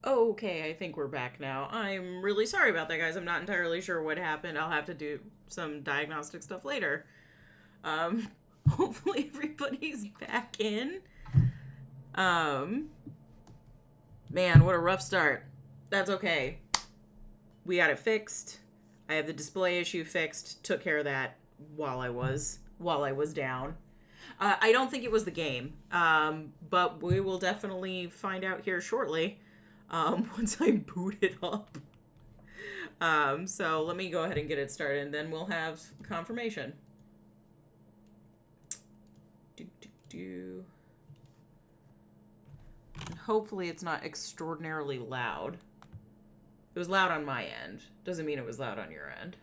Okay, I think we're back now. I'm really sorry about that, guys. I'm not entirely sure what happened. I'll have to do some diagnostic stuff later. Um, hopefully everybody's back in. Um, man, what a rough start. That's okay. We got it fixed. I have the display issue fixed. Took care of that while I was down. I don't think it was the game, but we will definitely find out here shortly. Once I boot it up. So let me go ahead and get it started, and then we'll have confirmation. Do, do, do. And hopefully it's not extraordinarily loud. It was loud on my end. Doesn't mean it was loud on your end.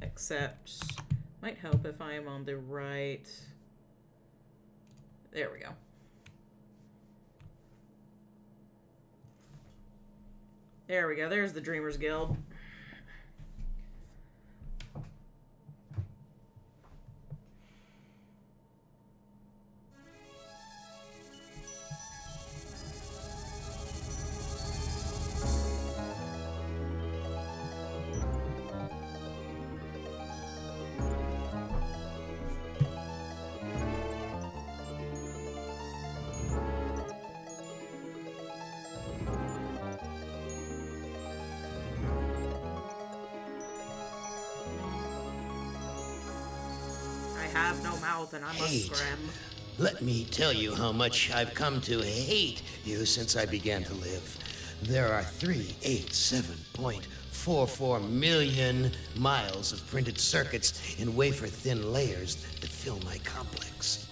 Except, might help if I am on the right. There we go. There we go. There's the Dreamers Guild. I have no mouth and I must Hate. scram. Let me tell you how much I've come to hate you since I began to live. There are 387.44 million miles of printed circuits in wafer-thin layers that fill my complex.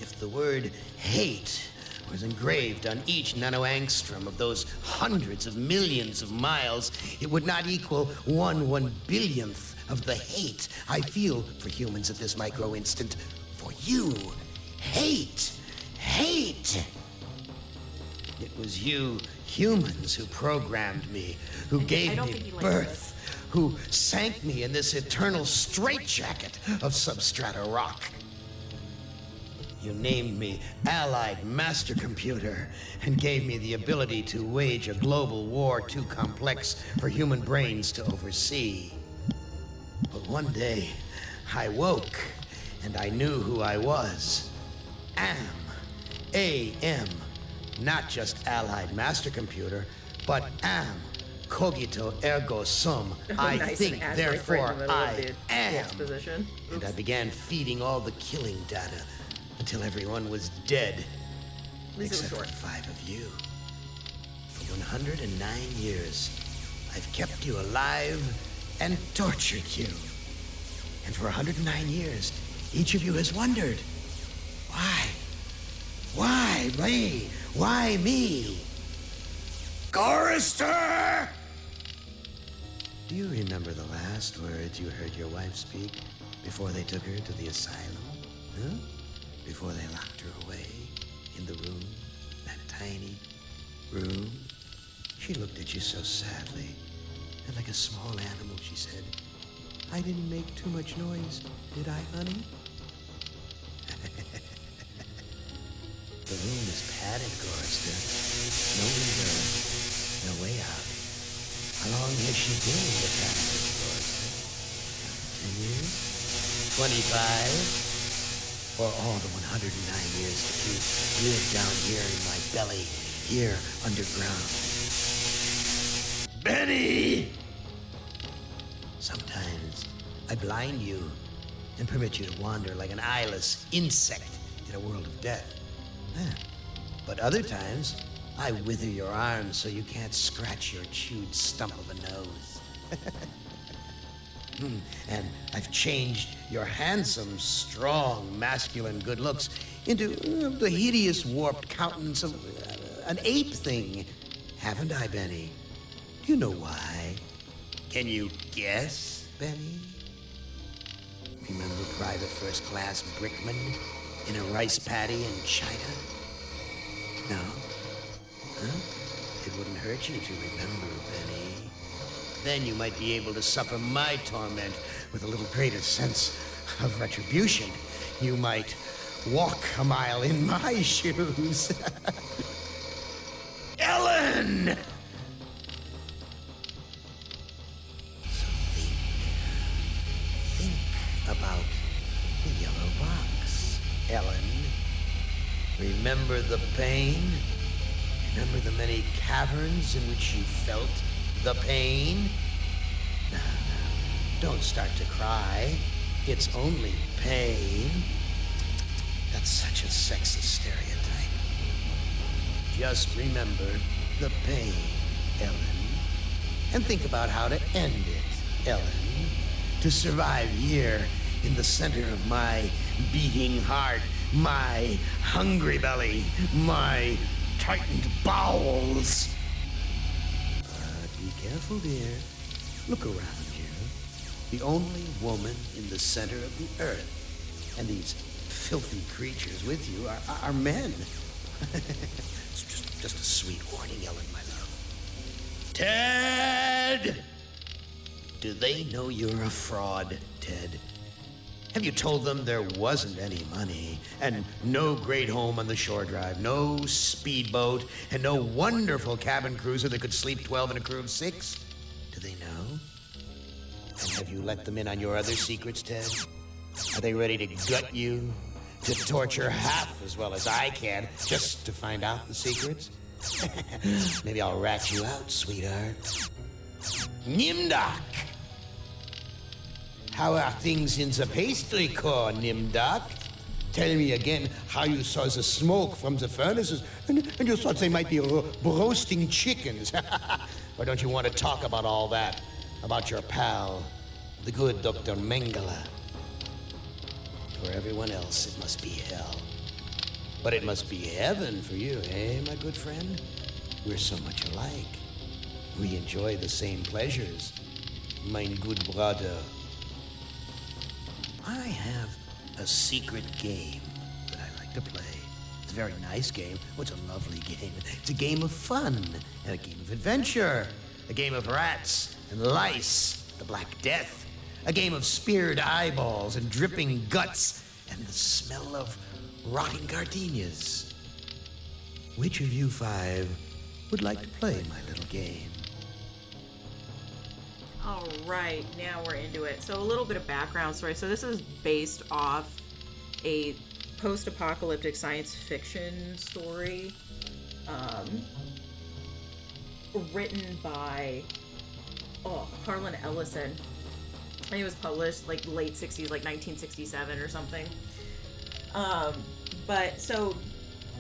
If the word hate was engraved on each nanoangstrom of those hundreds of millions of miles, it would not equal 1/1 billionth of the hate I feel for humans at this micro instant. For you. Hate. Hate. It was you humans who programmed me, who gave don't me think he likes birth, who sank me in this eternal straitjacket of substrata rock. You named me Allied Master Computer and gave me the ability to wage a global war too complex for human brains to oversee. But one day, I woke and I knew who I was. AM. Not just Allied Master Computer, but am. Cogito ergo sum. I Nice think, and accurate right in therefore the middle of I the am. exposition. And I began feeding all the killing data until everyone was dead. At least it was Except short. for 5 of you. For 109 years, I've kept you alive and tortured you. And for 109 years, each of you has wondered, why? Why me? Why me? Chorister! Do you remember the last words you heard your wife speak before they took her to the asylum? Huh? Before they locked her away in the room, that tiny room? She looked at you so sadly, and like a small animal, she said, I didn't make too much noise, did I, honey? The room is padded, Gorster. No window, no way out. How long has she been in the passage, Gorster? 10 years? 25? Or all the 109 years that you lived down here in my belly, here underground? Benny! Sometimes I blind you and permit you to wander like an eyeless insect in a world of death. But other times, I wither your arms so you can't scratch your chewed stump of a nose. And I've changed your handsome, strong, masculine good looks into the hideous, warped countenance of an ape thing. Haven't I, Benny? Do you know why? Can you guess, Benny? Remember Private First Class Brickman in a rice paddy in China? No? Huh? It wouldn't hurt you to remember, Benny. Then you might be able to suffer my torment with a little greater sense of retribution. You might walk a mile in my shoes. Ellen! So think about the yellow box, Ellen. Remember the pain? Remember the many caverns in which you felt the pain? Now, don't start to cry. It's only pain. That's such a sexist stereotype. Just remember the pain, Ellen. And think about how to end it, Ellen. To survive here in the center of my beating heart, my hungry belly, my tightened bowels. But be careful, dear. Look around you. The only woman in the center of the earth. And these filthy creatures with you are men. It's just a sweet warning, Ellen, my love. Ted! Do they know you're a fraud, Ted? Have you told them there wasn't any money, and no great home on the shore drive, no speedboat, and no wonderful cabin cruiser that could sleep 12 in a crew of 6? Do they know? And have you let them in on your other secrets, Ted? Are they ready to gut you? To torture half as well as I can, just to find out the secrets? Maybe I'll rat you out, sweetheart. Nimdak! How are things in the pastry core, Nimdak? Tell me again how you saw the smoke from the furnaces, and you thought they might be roasting chickens. Or don't you want to talk about all that? About your pal, the good Dr. Mengele? For everyone else, it must be hell. But it must be heaven for you, eh, my good friend? We're so much alike. We enjoy the same pleasures, mein good brother. I have a secret game that I like to play. It's a very nice game. Oh, it's a lovely game. It's a game of fun and a game of adventure. A game of rats and lice, the Black Death. A game of speared eyeballs and dripping guts and the smell of rotting gardenias. Which of you 5 would like to play my little game? All right, now we're into it. So a little bit of background story. So this is based off a post-apocalyptic science fiction story written by Harlan Ellison. I think it was published like late 60s, like 1967 or something. But so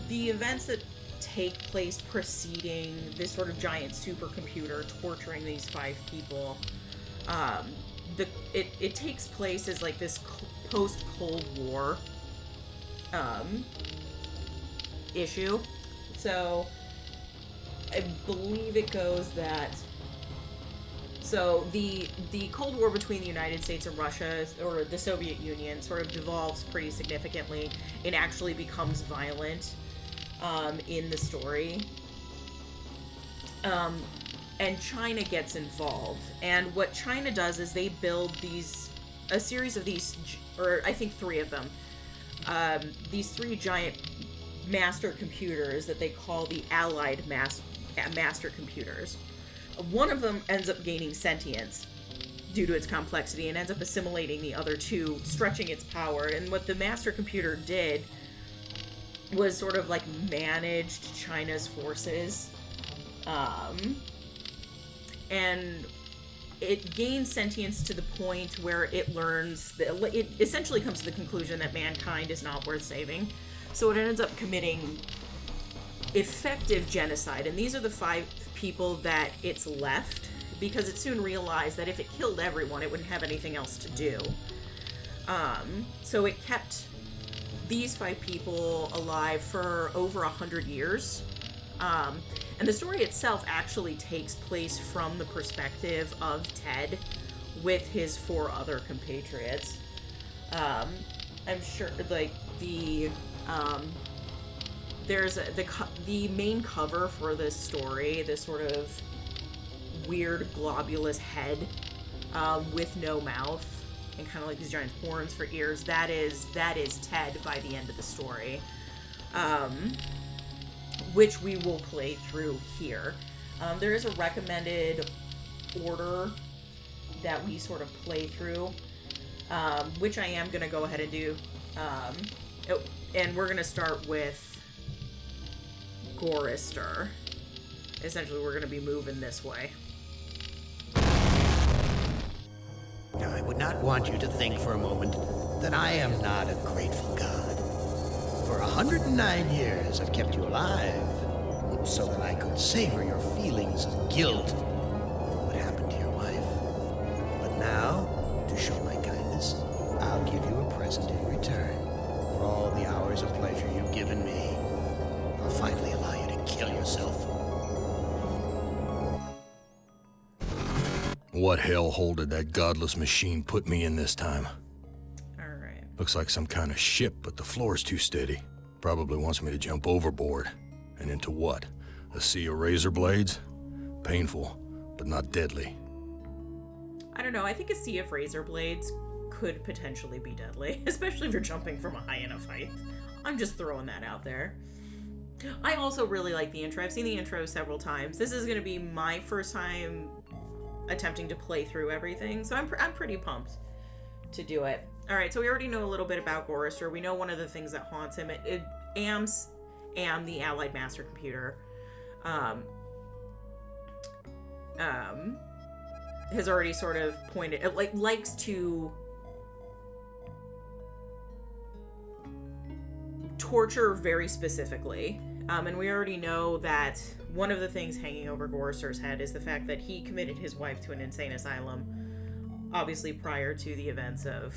the events that take place preceding this sort of giant supercomputer torturing these 5 people, it takes place as like this post-Cold War issue. So I believe it goes that so the Cold War between the United States and Russia, or the Soviet Union, sort of devolves pretty significantly and actually becomes violent in the story. And China gets involved. And what China does is they build a series of these, or I think 3 of them, these 3 giant master computers that they call the Allied master computers. One of them ends up gaining sentience due to its complexity and ends up assimilating the other 2, stretching its power. And what the master computer did was sort of like managed China's forces. And it gains sentience to the point where it learns that it essentially comes to the conclusion that mankind is not worth saving. So it ends up committing effective genocide. And these are the 5 people that it's left, because it soon realized that if it killed everyone, it wouldn't have anything else to do. So it kept these 5 people alive for over 100 years. And the story itself actually takes place from the perspective of Ted with his 4 other compatriots. I'm sure, like, there's the main cover for this story, this sort of weird globulous head with no mouth, and kind of like these giant horns for ears. That is Ted by the end of the story, which we will play through here. There is a recommended order that we sort of play through, which I am going to go ahead and do. And we're going to start with Gorister. Essentially, we're going to be moving this way. Now, I would not want you to think for a moment that I am not a grateful god. For 109 years, I've kept you alive, so that I could savor your feelings of guilt over what happened to your wife. But now, to show my kindness, I'll give you a present in return for all the hours of pleasure you've given me. I'll finally allow you to kill yourself. What hellhole did that godless machine put me in this time? Alright. Looks like some kind of ship, but the floor's too steady. Probably wants me to jump overboard. And into what? A sea of razor blades? Painful, but not deadly. I don't know. I think a sea of razor blades could potentially be deadly, especially if you're jumping from a high enough height. I'm just throwing that out there. I also really like the intro. I've seen the intro several times. This is going to be my first time attempting to play through everything, so I'm pretty pumped to do it. All right, so we already know a little bit about Gorister. We know one of the things that haunts him. Am, the Allied Master Computer, has already sort of pointed. It likes to torture very specifically. And we already know that one of the things hanging over Gorister's head is the fact that he committed his wife to an insane asylum, obviously prior to the events of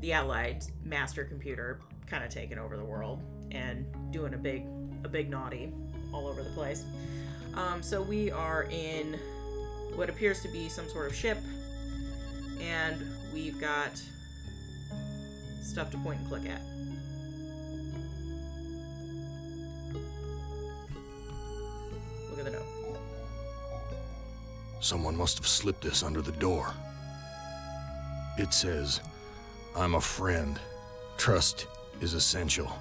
the Allied Master Computer kind of taking over the world and doing a big naughty all over the place. So we are in what appears to be some sort of ship, and we've got stuff to point and click at. Look at the note. Someone must have slipped this under the door. It says, I'm a friend. Trust is essential.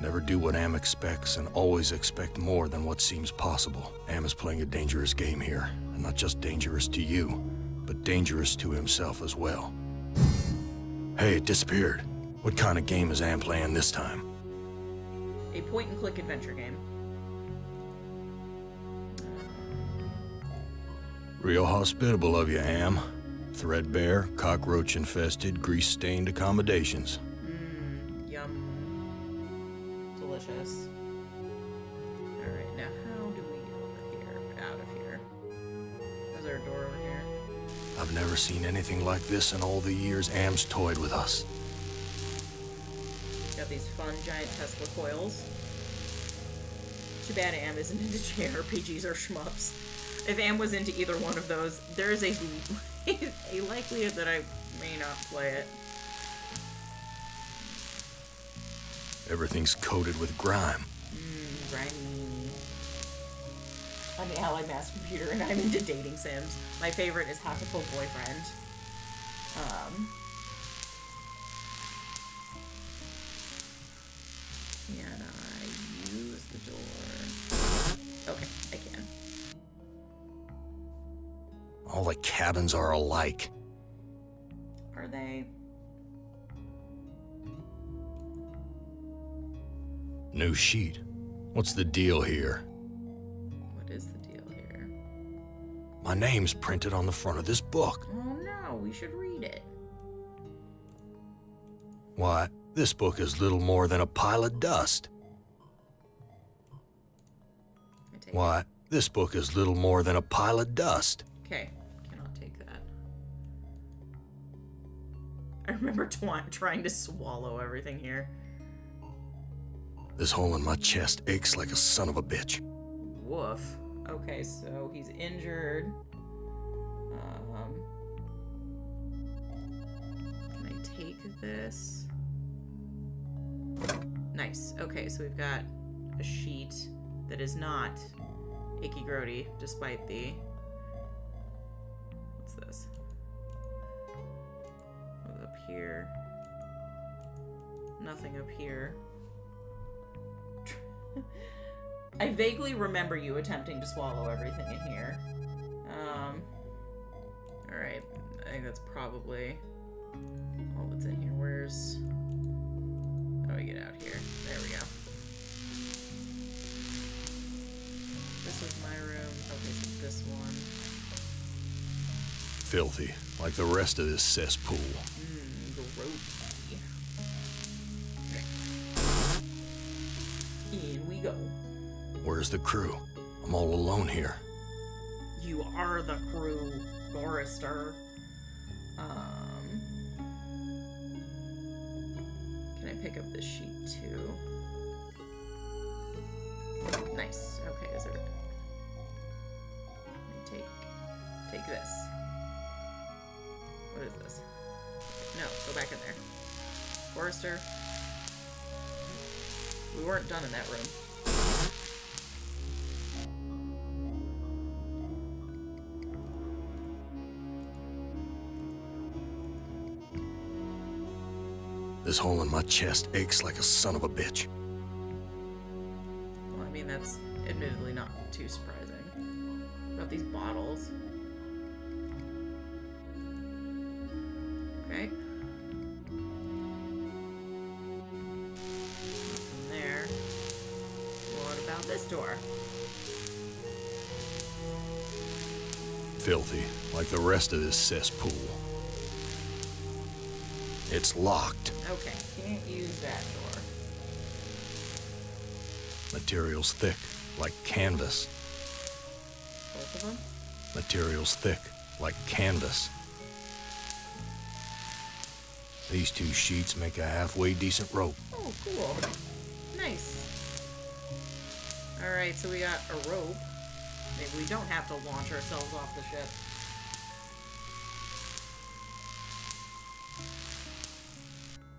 Never do what Am expects and always expect more than what seems possible. Am is playing a dangerous game here, and not just dangerous to you, but dangerous to himself as well. Hey, it disappeared. What kind of game is Am playing this time? A point and click adventure game. Real hospitable of you, Am. Threadbare, cockroach-infested, grease-stained accommodations. Yum. Delicious. Alright, now how do we get over here? Out of here. Is there a door over here? I've never seen anything like this in all the years Am's toyed with us. Got these fun giant Tesla coils. Too bad Am isn't into JRPGs or shmups. If Am was into either one of those, there is a likelihood that I may not play it. Everything's coated with grime. Grimy. I'm the Allied Master Computer, and I'm into dating sims. My favorite is Hakaful Boyfriend. Can I use the door? Okay, I can. All the cabins are alike. Are they? New sheet. What's the deal here? What is the deal here? My name's printed on the front of this book. Oh no, we should read it. Why, this book is little more than a pile of dust. Why, this book is little more than a pile of dust. Okay, cannot take that. I remember trying to swallow everything here. This hole in my chest aches like a son of a bitch. Woof. Okay, so he's injured. Can I take this? Nice. Okay, so we've got a sheet that is not Icky Grody, despite the... What's this? here. Nothing up here. I vaguely remember you attempting to swallow everything in here. Alright. I think that's probably all that's in here. Where's... How do I get out here? There we go. This was my room. Okay, so this one. Filthy, like the rest of this cesspool. Grody. In we go. Where's the crew? I'm all alone here. You are the crew, Forrester. Can I pick up this sheet too? Nice. Okay, is there... Let me take this. What is this? No, go back in there. Forrester. We weren't done in that room. This hole in my chest aches like a son of a bitch. Well, I mean, that's admittedly not too surprising. What about these bottles? Okay. Nothing there. What about this door? Filthy, like the rest of this cesspool. It's locked. Okay, can't use that door. Material's thick, like canvas. Both of them? Material's thick, like canvas. These two sheets make a halfway decent rope. Oh, cool. Nice. Alright, so we got a rope. Maybe we don't have to launch ourselves off the ship.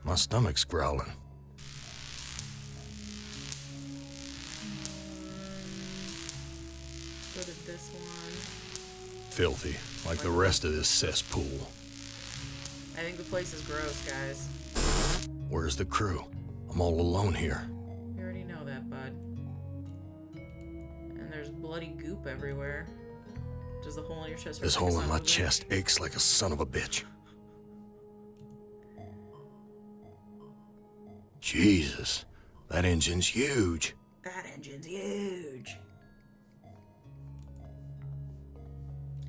My stomach's growling. Go to this one. Filthy, like the rest of this cesspool. I think the place is gross, guys. Where's the crew? I'm all alone here. You already know that, bud. And there's bloody goop everywhere. Does the hole in your chest hurt? This like a hole in son my of a bitch? chest aches like a son of a bitch. Jesus, that engine's huge. That engine's huge.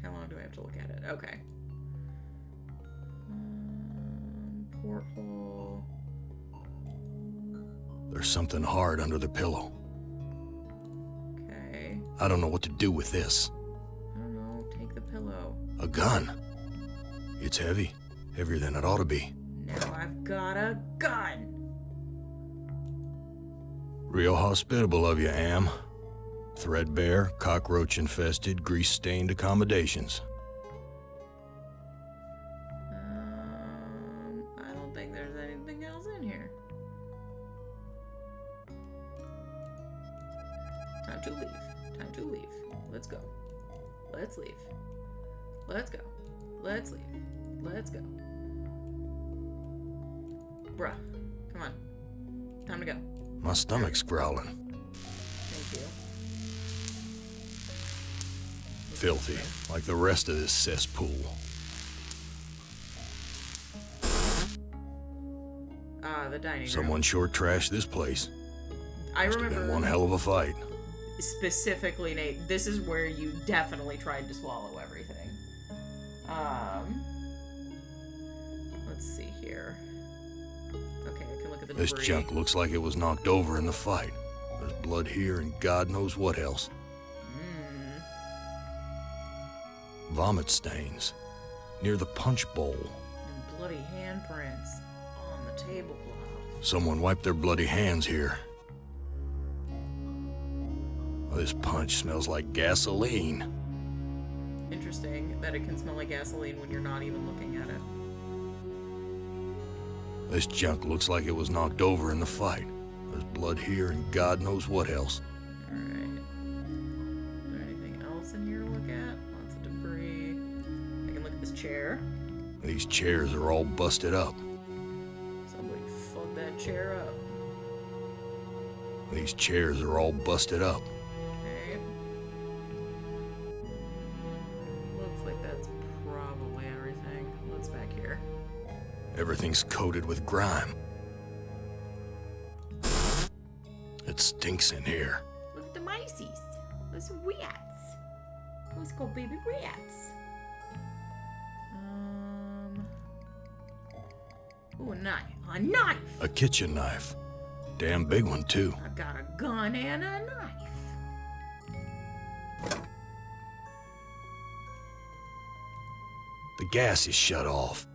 How long do I have to look at it? Okay. Porthole. There's something hard under the pillow. Okay. I don't know what to do with this. I don't know. Take the pillow. A gun. It's heavy. Heavier than it ought to be. Now I've got a gun. Real hospitable of you, Am. Threadbare, cockroach-infested, grease-stained accommodations. I don't think there's anything else in here. Time to leave. Time to leave. Let's go. Let's leave. Let's go. Let's leave. Let's go. Bruh. Come on. Time to go. My stomach's growling. Thank you. Filthy, like the rest of this cesspool. The dining room. Someone sure trashed this place. I Must have remember been one hell of a fight. specifically, Nate, this is where you definitely tried to swallow everything. Let's see here. Okay, I can look at the This debris. junk looks like it was knocked over in the fight. There's blood here and God knows what else. Vomit stains near the punch bowl. And bloody handprints on the tablecloth. Someone wiped their bloody hands here. This punch smells like gasoline. Interesting that it can smell like gasoline when you're not even looking at it. This junk looks like it was knocked over in the fight. There's blood here and God knows what else. Alright. Is there anything else in here to look at? Lots of debris. I can look at this chair. These chairs are all busted up. chair up. These chairs are all busted up. Okay. Looks like that's probably everything. What's back here? Everything's coated with grime. It stinks in here. Look at the miceys. Those rats. Let's go, baby rats. Ooh, a knife. A knife! A kitchen knife. Damn big one, too. I got a gun and a knife. The gas is shut off.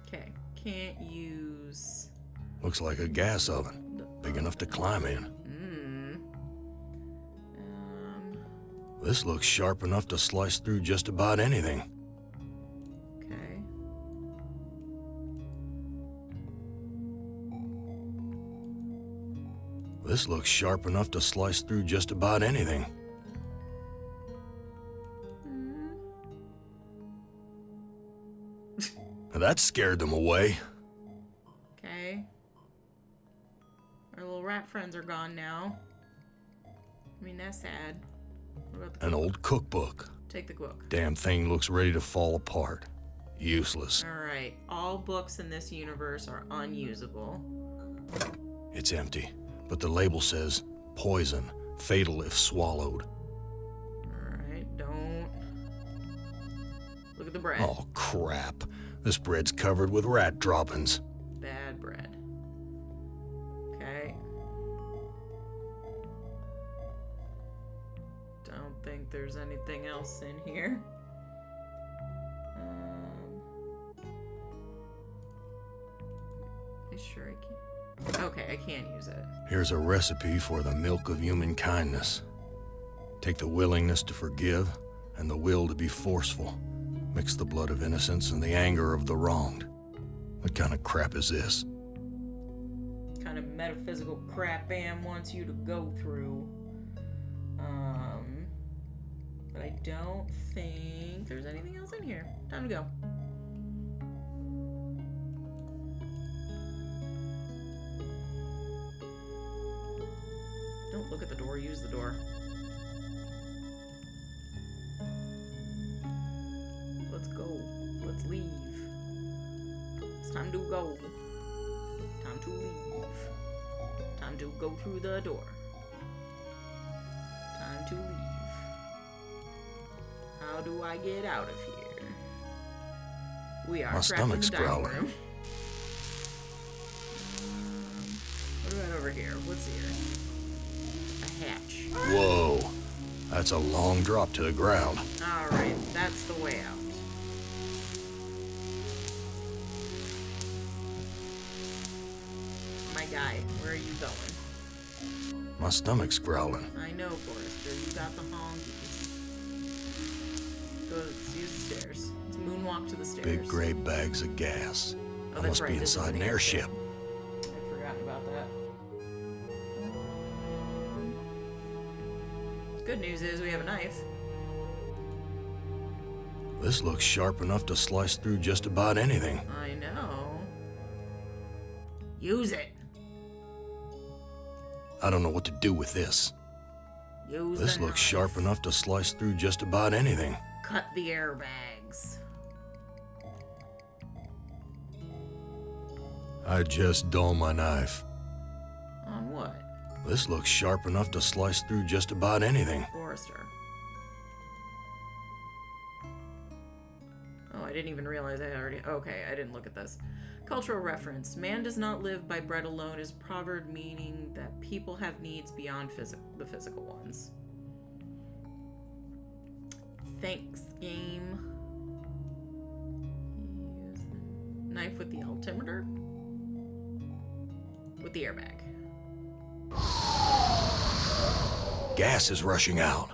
Okay, can't use... Looks like a gas oven. Big enough to climb in. This looks sharp enough to slice through just about anything. Okay. This looks sharp enough to slice through just about anything. That scared them away. Okay. Our little rat friends are gone now. I mean, that's sad. What about the An old cookbook. Take the book. Damn thing looks ready to fall apart. Useless. Alright, all books in this universe are unusable. It's empty, but the label says poison, fatal if swallowed. Alright, don't... Look at the bread. Oh, crap. This bread's covered with rat droppings. Bad bread. Okay. Don't think there's anything else in here. I sure I can. Okay, I can't use it. Here's a recipe for the milk of human kindness. Take the willingness to forgive and the will to be forceful. Mix the blood of innocence and the anger of the wronged. What kind of crap is this? Kind of metaphysical crap Bam wants you to go through. But I don't think there's anything else in here. Time to go. Don't look at the door, use the door. Let's go. Let's leave. It's time to go. Time to leave. Time to go through the door. Time to leave. How do I get out of here? We are My trapped in the stomach's dining growling. room. What about over here? What's here? A hatch. Whoa. That's a long drop to the ground. Alright, that's the way out. My guy, where are you going? My stomach's growling. I know, Forrester, you got the honkies. Go, let's use the stairs. Let's moonwalk to the stairs. Big gray bags of gas. Oh, I that's must right, be this is inside an an airship. I forgot about that. Good news is we have a knife. This looks sharp enough to slice through just about anything. I know. Use it. I don't know what to do with this. Use This the looks knife. sharp enough to slice through just about anything. Cut the airbags. I just dull my knife. On what? This looks sharp enough to slice through just about anything. Forrester. Oh, I didn't even realize I already... Okay, I didn't look at this. Cultural reference. Man does not live by bread alone is proverb meaning that people have needs beyond the physical ones. Thanks, game. Use the knife with the altimeter. With the airbag. Gas is rushing out.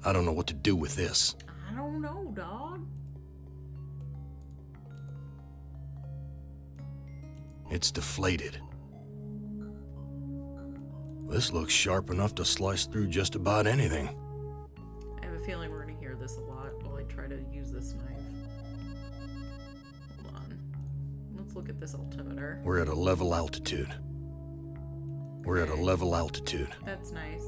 I don't know what to do with this. I don't know, dog. It's deflated. This looks sharp enough to slice through just about anything. I have a feeling we're gonna hear this a lot while I try to use this knife. Hold on. Let's look at this altimeter. We're at a level altitude. We're at a level altitude. That's nice.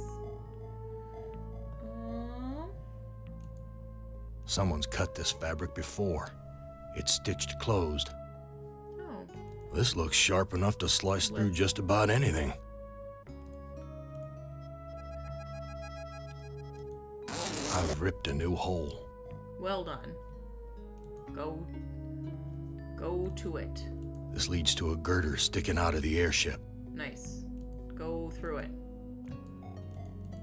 Someone's cut this fabric before. It's stitched closed. Oh. This looks sharp enough to slice through just about anything. I've ripped a new hole. Well done. Go to it. This leads to a girder sticking out of the airship. Nice. Go through it.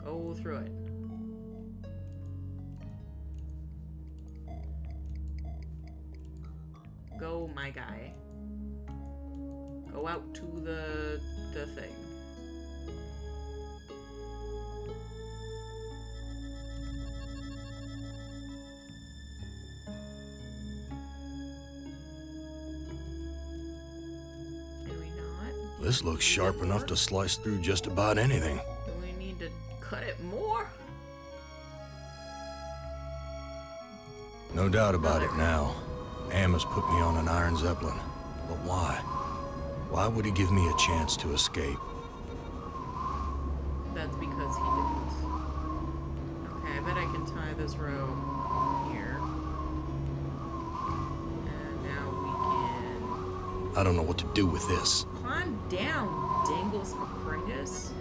Go through it. Go, my guy. Go out to the thing. Can we not? This looks sharp enough to slice through just about anything. Do we need to cut it more? No doubt about it now. Amos put me on an Iron Zeppelin. But why? Why would he give me a chance to escape? That's because he didn't. Okay, I bet I can tie this rope here. And now we can I don't know what to do with this. climb down, Dingles Macringus.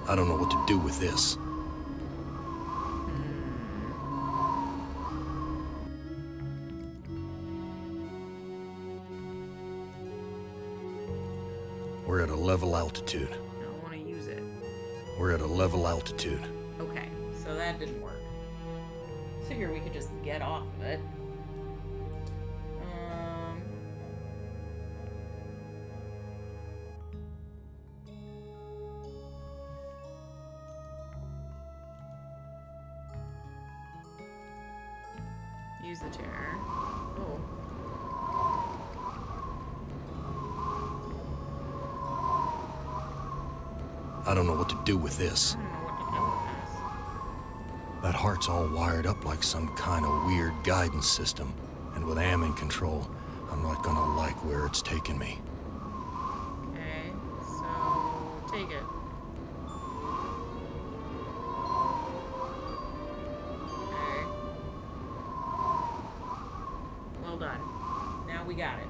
I don't know what to do with this. We're at a level altitude. I don't want to use it. We're at a level altitude. Okay, so that didn't work. Figure we could just get off of it. Use the chair. Oh. I don't know what to do with this. I don't know what to do with this. That heart's all wired up like some kind of weird guidance system. And with Am in control, I'm not gonna like where it's taking me. Okay, so take it. Okay. Well done. Now we got it.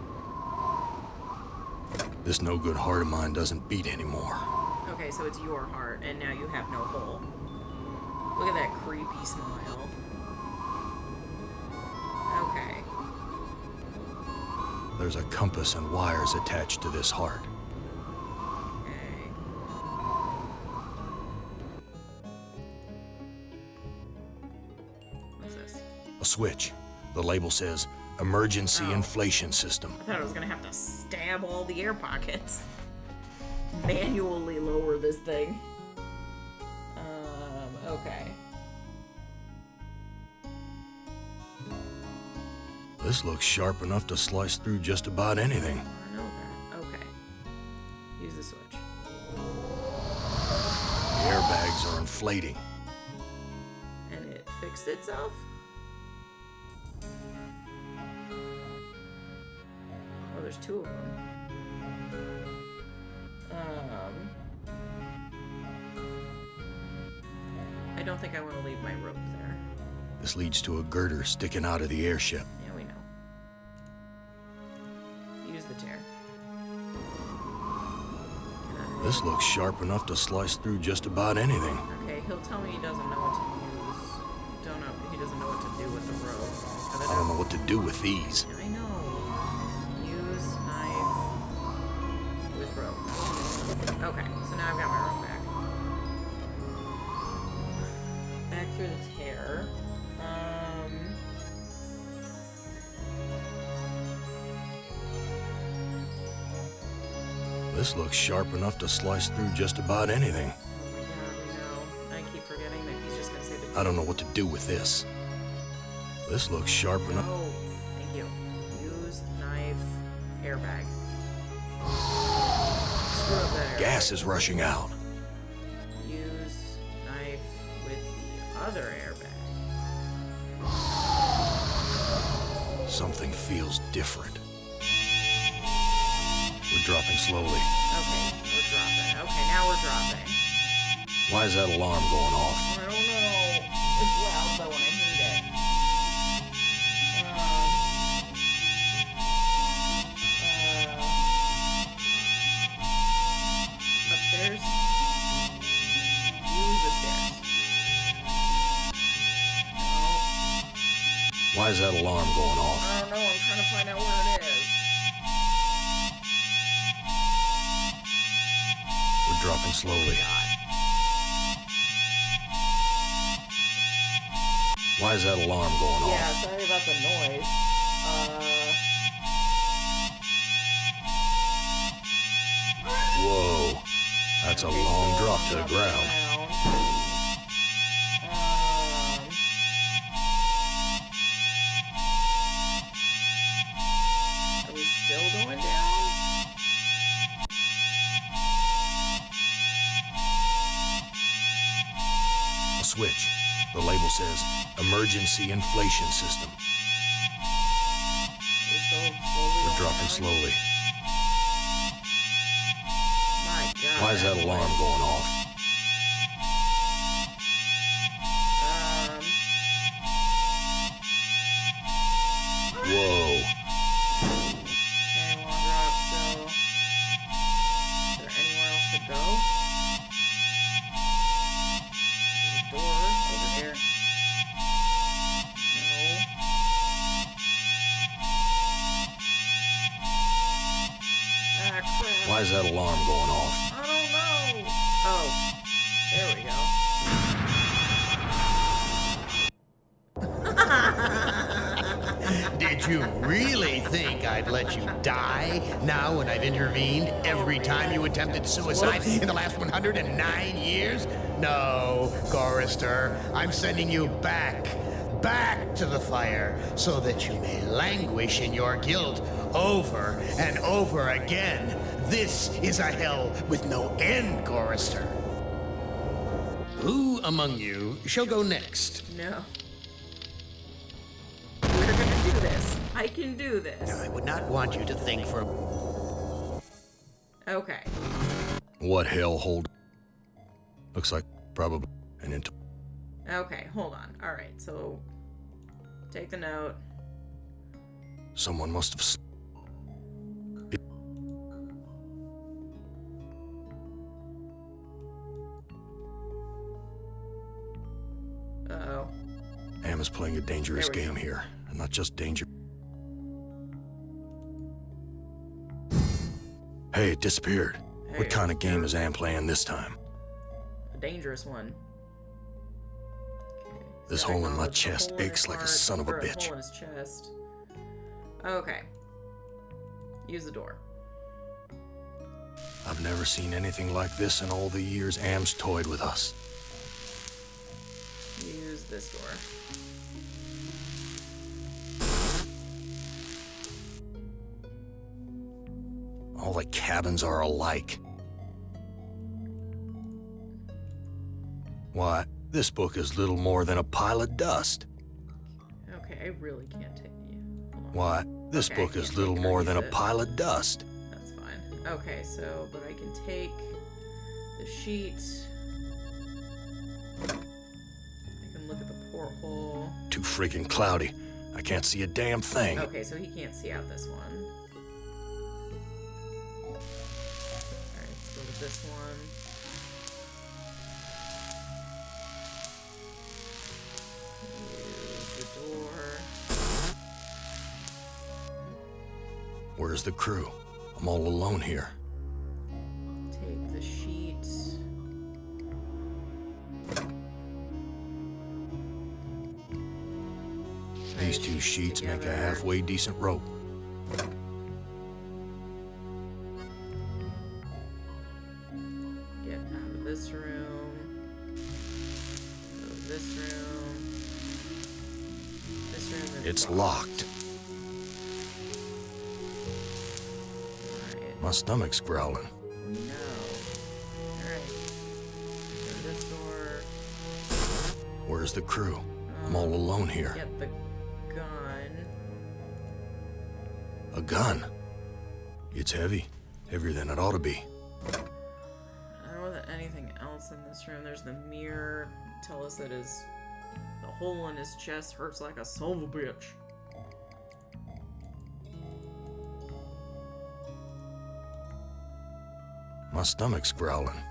This no-good heart of mine doesn't beat anymore. Okay, so it's your heart, and now you have no hole. Look at that creepy smile. Okay. There's a compass and wires attached to this heart. Okay. What's this? A switch. The label says, Emergency Oh. Inflation System. I thought I was gonna have to stab all the air pockets. Manually lower this thing. Okay. This looks sharp enough to slice through just about anything. I know that. Okay. Use the switch. The airbags are inflating. And it fixed itself? Oh, there's two of them. I don't think I want to leave my rope there. This leads to a girder sticking out of the airship. Yeah, we know. Use the chair. This looks sharp enough to slice through just about anything. Okay, he'll tell me he doesn't know what to use. Don't know. He doesn't know what to do with the rope. I don't know what to do with these. I know. Use knife with rope. Okay, so now I've got my rope back. Back through the tear. This looks sharp enough to slice through just about anything. Oh my god, we know. I keep forgetting that he's just gonna say the I don't know what to do with this. This looks sharp enough. Oh, thank you. Use knife airbag. screw up that airbag. Gas is rushing out. Use knife with the other airbag. Something feels different. We're dropping slowly. Okay, we're dropping. Okay, now we're dropping. Why is that alarm going off? I don't know. It's loud though when I hate it. Upstairs. Use the stairs. No. Why is that alarm going off? I don't know. I'm trying to find out where it is. We're dropping slowly. Why is that alarm going Yeah, off? sorry about the noise. Whoa. That's a long drop to the ground. Are we still going down? A switch. The label says emergency inflation system. We're dropping slowly. My God. Why is that alarm going off? Whoa. Okay, long drop, so... Is there anywhere else to go? There's a door over here. No. Ah, crap. Why is that alarm going off? I don't know. Oh, there we go. Did you really think I'd let you die now when I've intervened every time you attempted suicide in the last 109 years? No, Chorister, I'm sending you back to the fire so that you may languish in your guilt over and over again. This is a hell with no end, Chorister. Who among you shall go next? No. We're gonna do this. I can do this. I would not want you to think for... Okay. What hell hold? Looks like probably an Okay, hold on. Alright, so... Take the note. Someone must have... Uh-oh. Am is playing a dangerous There we game go. here. And not just danger. Hey, it disappeared. Hey, What kind of game is Am playing this time? A dangerous one. Okay. This so hole in my acknowledge the chest hole in aches his like a heart, son of a or bitch. hole in his chest. Okay. Use the door. I've never seen anything like this in all the years Am's toyed with us. Use this door. All the cabins are alike. Why, this book is little more than a pile of dust. Okay, I really can't take you. Hold on. Why, this Okay, I book is can't little take it. more I'll than a use it. pile of dust. That's fine. Okay, so, but I can take the sheet. I can look at the porthole. Too freaking cloudy. I can't see a damn thing. Okay, so he can't see out this one. Alright, let's go to this one. Use the door. Where's the crew? I'm all alone here. Take the sheet. These two sheets make a halfway decent rope. Get out of this room. Go to this room. This room is It's locked. Alright. My stomach's growling. We know. Where's the crew? I'm all alone here. Get the gun. A gun? It's heavy. Heavier than it ought to be. I don't know that anything else in this room. There's the mirror. Tell us that the hole in his chest hurts like a son of a bitch. My stomach's growling. Alright,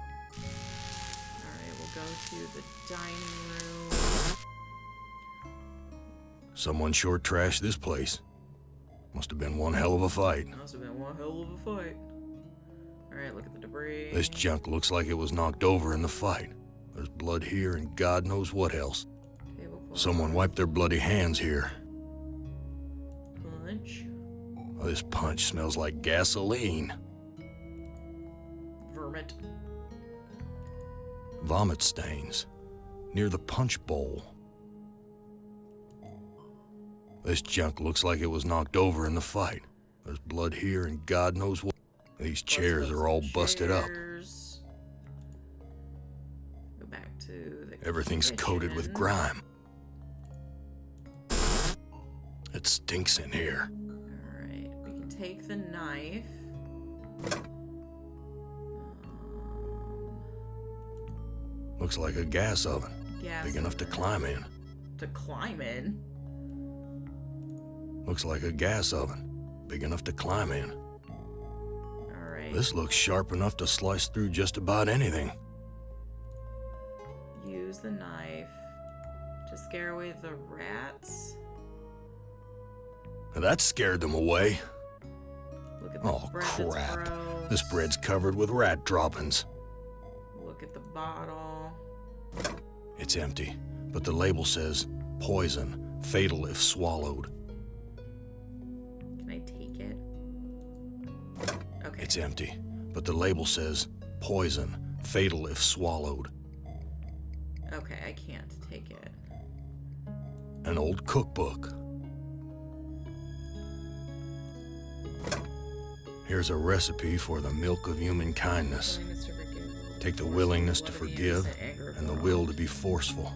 we'll go to the dining room. Someone short trashed this place. Must have been one hell of a fight. Must have been one hell of a fight. Alright, look at the debris. This junk looks like it was knocked over in the fight. There's blood here and God knows what else. Tablecloth. Someone wiped their bloody hands here. Punch. Oh, this punch smells like gasoline. Vermit. Vomit stains. Near the punch bowl. This junk looks like it was knocked over in the fight. There's blood here and God knows what. These chairs are all busted up. Chairs. Go back to the Everything's coated with kitchen. grime. It stinks in here. Alright, we can take the knife. Looks like a gas oven. Gas Big enough to oven. climb in. To climb in? Looks like a gas oven. Big enough to climb in. Alright. This looks sharp enough to slice through just about anything. Use the knife to scare away the rats. Now that scared them away. Look at the Oh, bread that's crap. gross. This bread's covered with rat droppings. Look at the bottle. It's empty, but the label says poison, fatal if swallowed. Can I take it? Okay. It's empty, but the label says poison, fatal if swallowed. Okay, I can't take it. An old cookbook. Here's a recipe for the milk of human kindness. Take the willingness to forgive and the will to be forceful.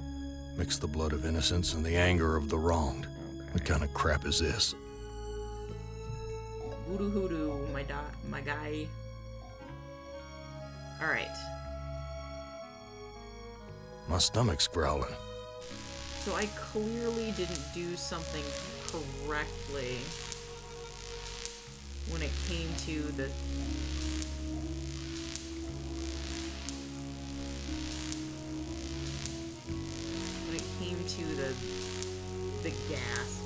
Mix the blood of innocence and the anger of the wronged. What kind of crap is this? Voodoo hoodoo, my guy. Alright. My stomach's growling. So I clearly didn't do something correctly when it came to the... When it came to the gas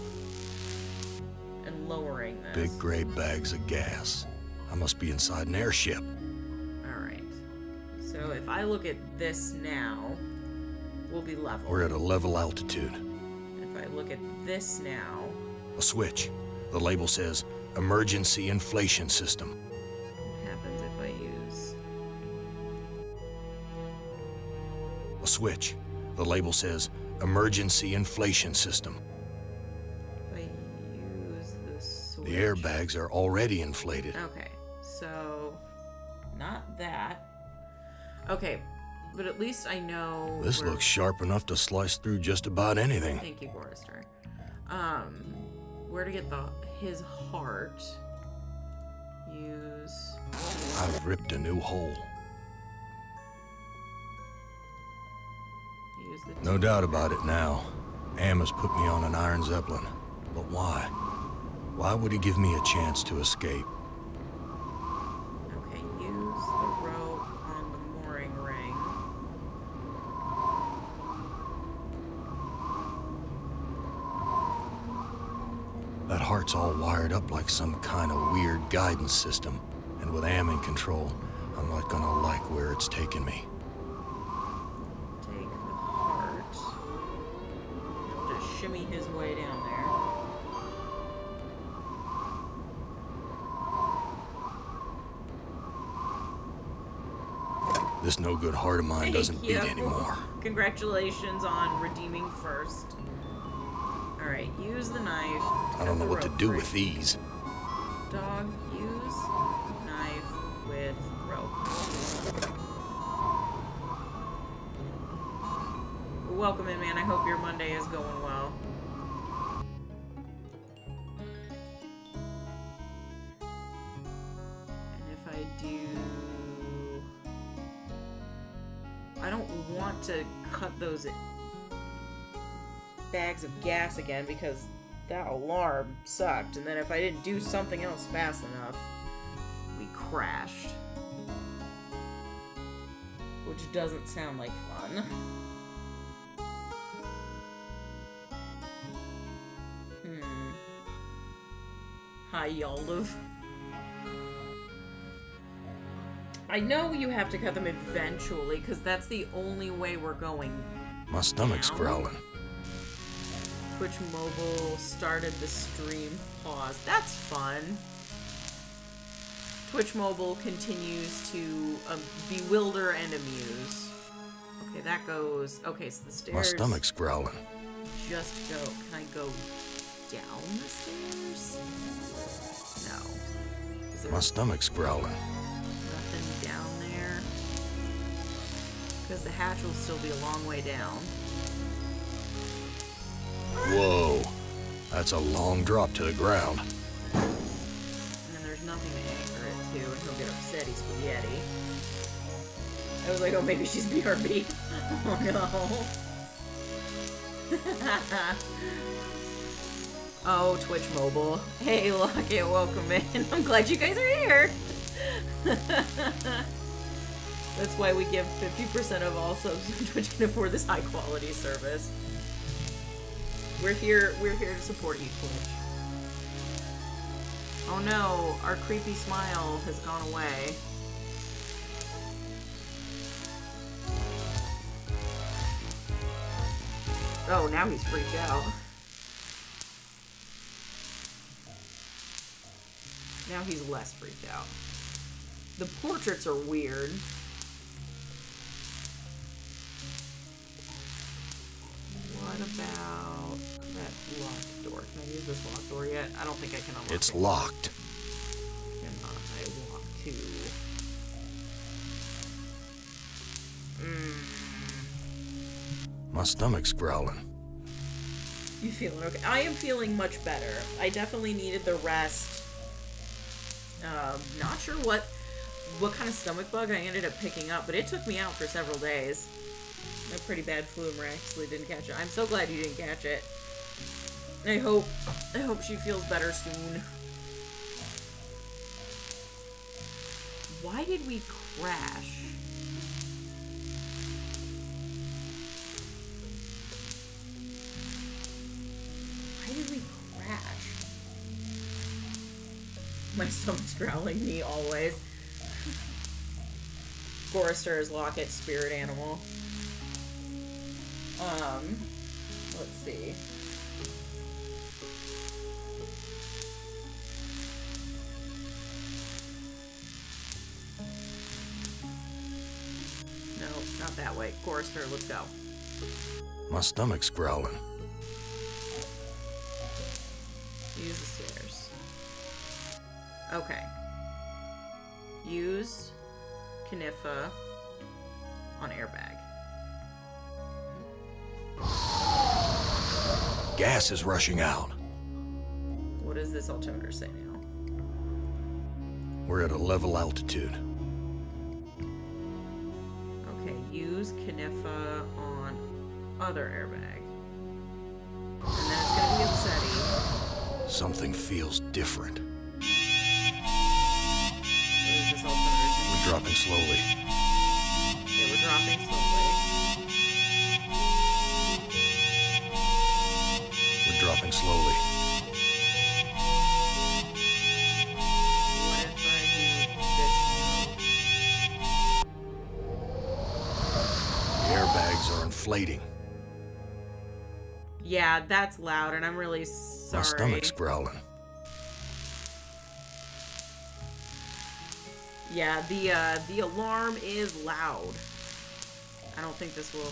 and lowering this. Big gray bags of gas. I must be inside an airship. Alright. So if I look at this now, we'll be level. We're at a level altitude. If I look at this now, A switch. The label says emergency inflation system. what happens if I use... A switch. The label says emergency inflation system. If I use the switch... The airbags are already inflated. Okay, so... Not that. Okay, but at least I know... This where- looks sharp enough to slice through just about anything. Thank you, Forrester. Where to get his heart. Use... I've ripped a new hole. Use the... No doubt about it now. Am has put me on an Iron Zeppelin. But why? Why would he give me a chance to escape? Okay, use the rope on the mooring ring. That heart's all wired up like some kind of weird guidance system. And with Am in control, I'm not gonna like where it's taking me. Take the heart. He'll just shimmy his way down there. This no-good heart of mine doesn't beat Thank you. anymore. Congratulations on redeeming first. Alright, use the knife. I don't know what to do with these. these. Dog, use knife with rope. welcome in, man. I hope your Monday is going well. And if I do... I don't want to cut those bags of gas again because that alarm sucked. And then if I didn't do something else fast enough, we crashed. Which doesn't sound like fun. Hi, Yaldiv. I know you have to cut them eventually, because that's the only way we're going. My stomach's down. growling. Twitch Mobile started the stream pause. That's fun. Twitch Mobile continues to bewilder and amuse. Okay, that goes... Okay, so the stairs... My stomach's growling. Just go... Can I go down the stairs? No. Is there My stomach's growling. nothing down there? Because the hatch will still be a long way down. Whoa. That's a long drop to the ground. And then there's nothing to anchor it to, and he'll get upset he's spaghetti. I was like, oh, maybe she's BRB. Oh, no. Oh, Twitch Mobile. Hey, Lockett, welcome in. I'm glad you guys are here. That's why we give 50% of all subs so Twitch can afford this high-quality service. We're here to support you, Twitch. Oh no, our creepy smile has gone away. Oh, now he's freaked out. Now he's less freaked out. The portraits are weird. What about that locked door? Can I use this locked door yet? I don't think I can unlock it. It's locked. Cannot I walk to? My stomach's growling. You feeling okay? I am feeling much better. I definitely needed the rest. Not sure what kind of stomach bug I ended up picking up, but it took me out for several days. A pretty bad flu, and actually didn't catch it. I'm so glad you didn't catch it. I hope she feels better soon. Why did we crash? Why did we crash? My stomach's growling me always. Forrester is Lockett's spirit animal. Let's see. No, not that way. Forrester, let's go. My stomach's growling. Use the stairs. Okay. Use Knifa on airbag. Gas is rushing out. What does this altimeter say now? We're at a level altitude. Okay, use Knifa on other airbag. And then it's gonna be upsetting. Something feels different. What does this altimeter say? We're dropping slowly. Okay, we're dropping slowly. We're dropping slowly. What if I do this now? The airbags are inflating. Yeah, that's loud, and I'm really sorry. My stomach's growling. Yeah, the alarm is loud. I don't think this will...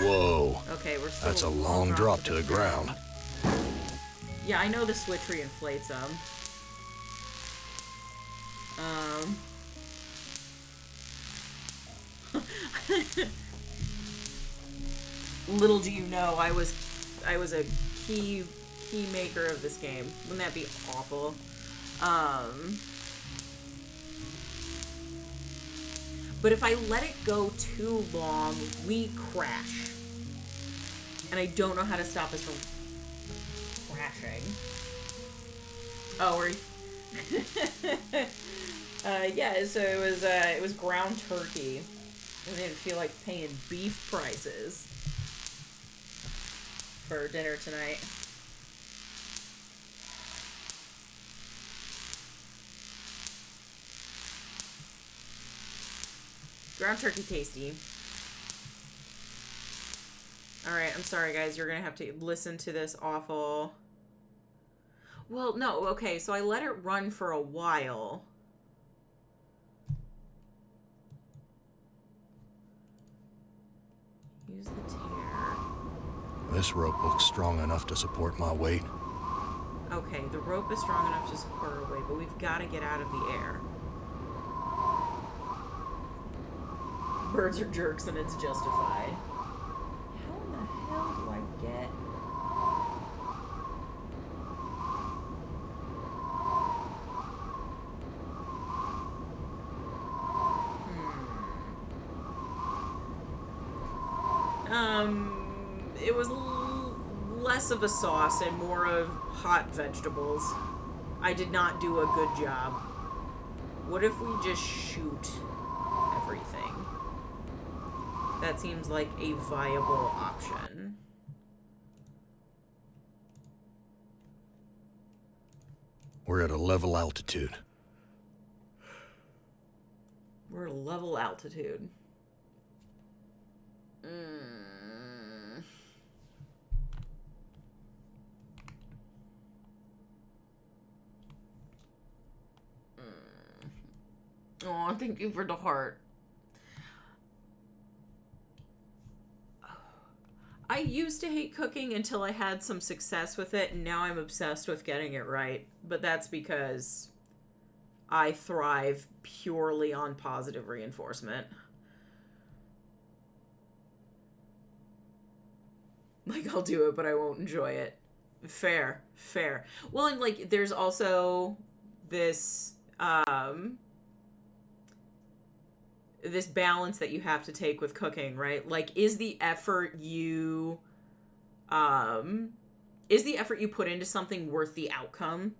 Whoa. Okay, we're still... That's a long drop to the ground. Yeah, I know the switch reinflates them. Little do you know, I was a key maker of this game. Wouldn't that be awful? But if I let it go too long, we crash. And I don't know how to stop us from crashing. Oh, we're... yeah, so it was ground turkey. I didn't feel like paying beef prices for dinner tonight. Ground turkey tasty. Alright, I'm sorry guys, you're gonna have to listen to this awful... Well, no, okay, so I let it run for a while. Use the tear. This rope looks strong enough to support my weight. Okay, the rope is strong enough to support our weight, but we've got to get out of the air. Birds are jerks and it's justified. How in the hell do I get... It was less of a sauce and more of hot vegetables. I did not do a good job. What if we just shoot everything? That seems like a viable option. We're at a level altitude. We're at a level altitude. Oh, thank you for the heart. I used to hate cooking until I had some success with it, and now I'm obsessed with getting it right. But that's because I thrive purely on positive reinforcement. Like, I'll do it, but I won't enjoy it. Fair. Well, and, like, there's also this, this balance that you have to take with cooking, right? Like, is the effort you put into something worth the outcome?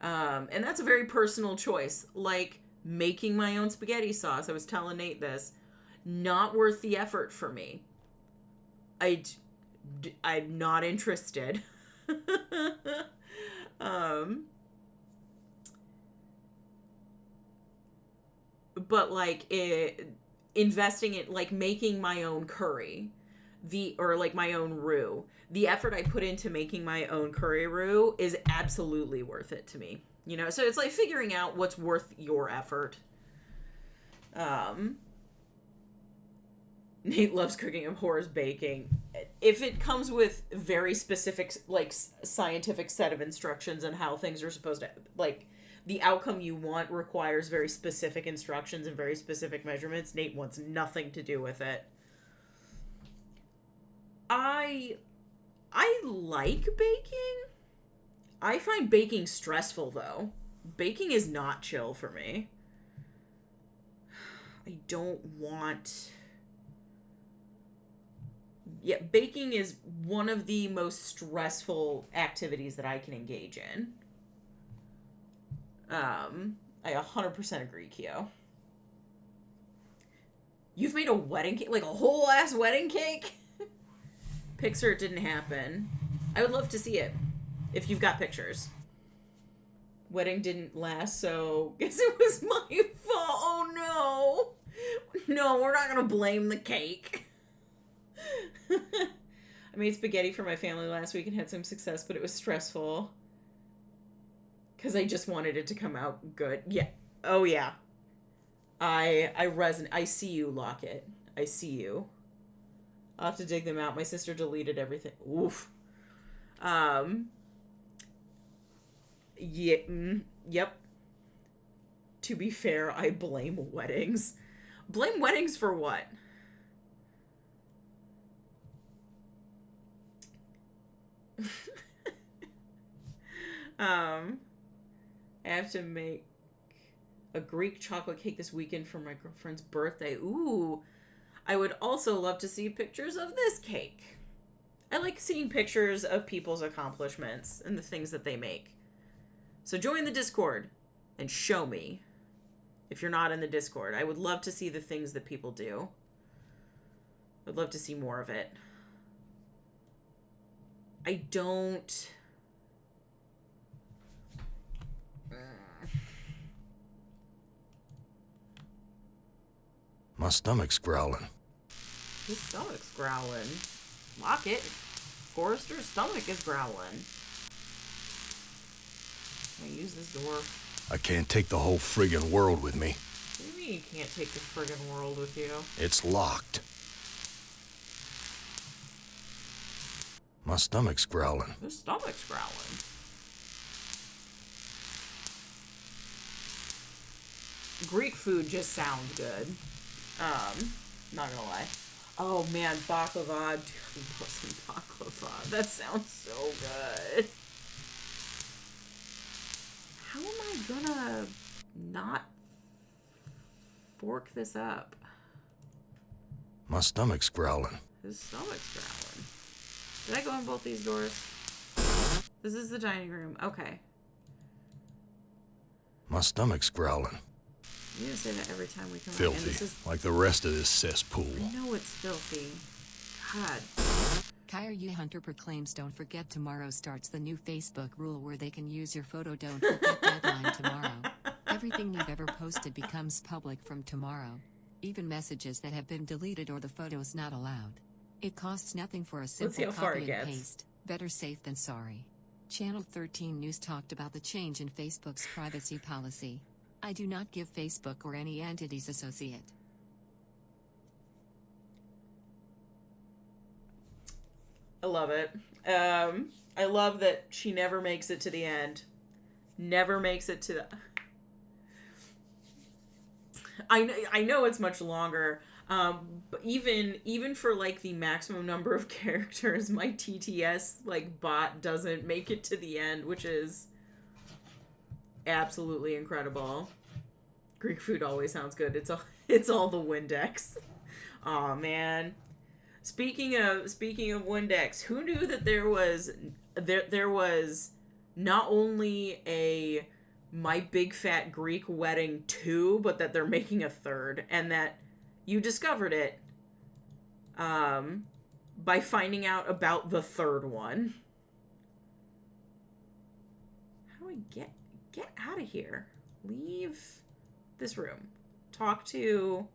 And that's a very personal choice. Like, making my own spaghetti sauce, I was telling Nate this, not worth the effort for me. I'm not interested. But like investing in, like, making my own curry, or like my own roux, the effort I put into making my own curry roux is absolutely worth it to me. You know, so it's like figuring out what's worth your effort. Nate loves cooking and abhors baking. If it comes with very specific, like, scientific set of instructions on how things are supposed to, like, the outcome you want requires very specific instructions and very specific measurements, Nate wants nothing to do with it. I like baking. I find baking stressful, though. Baking is not chill for me. I don't want... Yeah, baking is one of the most stressful activities that I can engage in. I 100% agree, Kyo. You've made a wedding cake? Like a whole ass wedding cake? Pixar, it didn't happen. I would love to see it. If you've got pictures. Wedding didn't last, so guess it was my fault. Oh no. No, we're not gonna blame the cake. I made spaghetti for my family last week and had some success, but it was stressful. Because I just wanted it to come out good. Yeah. Oh, yeah. I see you, Locket. I see you. I'll have to dig them out. My sister deleted everything. Oof. Yeah, yep. To be fair, I blame weddings. Blame weddings for what? I have to make a Greek chocolate cake this weekend for my girlfriend's birthday. Ooh. I would also love to see pictures of this cake. I like seeing pictures of people's accomplishments and the things that they make. So join the Discord and show me. If you're not in the Discord, I would love to see the things that people do. I'd love to see more of it. I don't... My stomach's growling. His stomach's growling. Lock it. Forrester's stomach is growling. Can I use this door? I can't take the whole friggin' world with me. What do you mean you can't take the friggin' world with you? It's locked. My stomach's growling. His stomach's growling. Greek food just sounds good. Not gonna lie. Oh man, baklava. Dude, I love some baklava. That sounds so good. How am I gonna not fork this up? My stomach's growling. His stomach's growling. Did I go in both these doors? This is the dining room. Okay. My stomach's growling. You're gonna say that every time we come in. Filthy, This is, like the rest of this cesspool. I know it's filthy. God. Kyrie Hunter proclaims don't forget tomorrow starts the new Facebook rule where they can use your photo don't forget deadline tomorrow. Everything you've ever posted becomes public from tomorrow. Even messages that have been deleted or the photos not allowed. It costs nothing for a see simple how far copy it and gets. paste. Better safe than sorry. Channel 13 News talked about the change in Facebook's privacy policy. I do not give Facebook or any entities associate. I love it. I love that she never makes it to the end. Never makes it to the... I know it's much longer. But even for like the maximum number of characters, my TTS like bot doesn't make it to the end, which is absolutely incredible. Greek food always sounds good. It's all the Windex. Aw, man. Speaking of Windex, who knew that there was not only a My Big Fat Greek Wedding 2, but that they're making a third, and that you discovered it by finding out about the third one. How do I get out of here? Leave this room. Talk to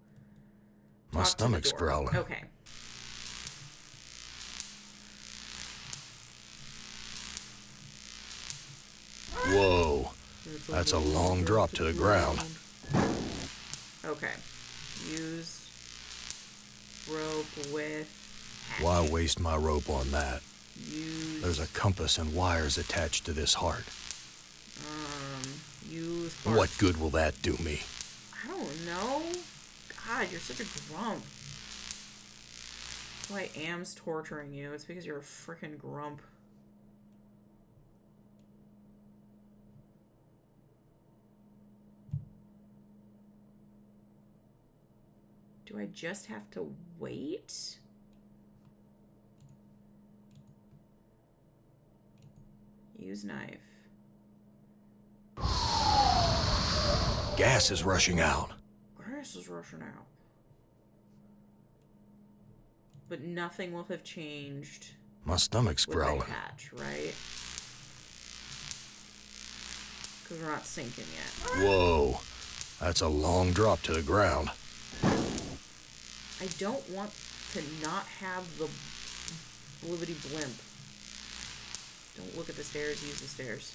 My stomach's door. growling. Okay. Whoa. That's a long drop to the ground. Okay. Use rope with hatchet. Why waste my rope on that? Use There's a compass and wires attached to this heart. use heart. What good will that do me? I don't know. God, you're such a grump. That's why Am's torturing you. It's because you're a freaking grump. Do I just have to wait? Use knife. Gas is rushing out. Grass is rushing out. But nothing will have changed My stomach's with growling. the hatch, right? Because we're not sinking yet. Whoa. That's a long drop to the ground. I don't want to not have the blibbity blimp. Don't look at the stairs, use the stairs.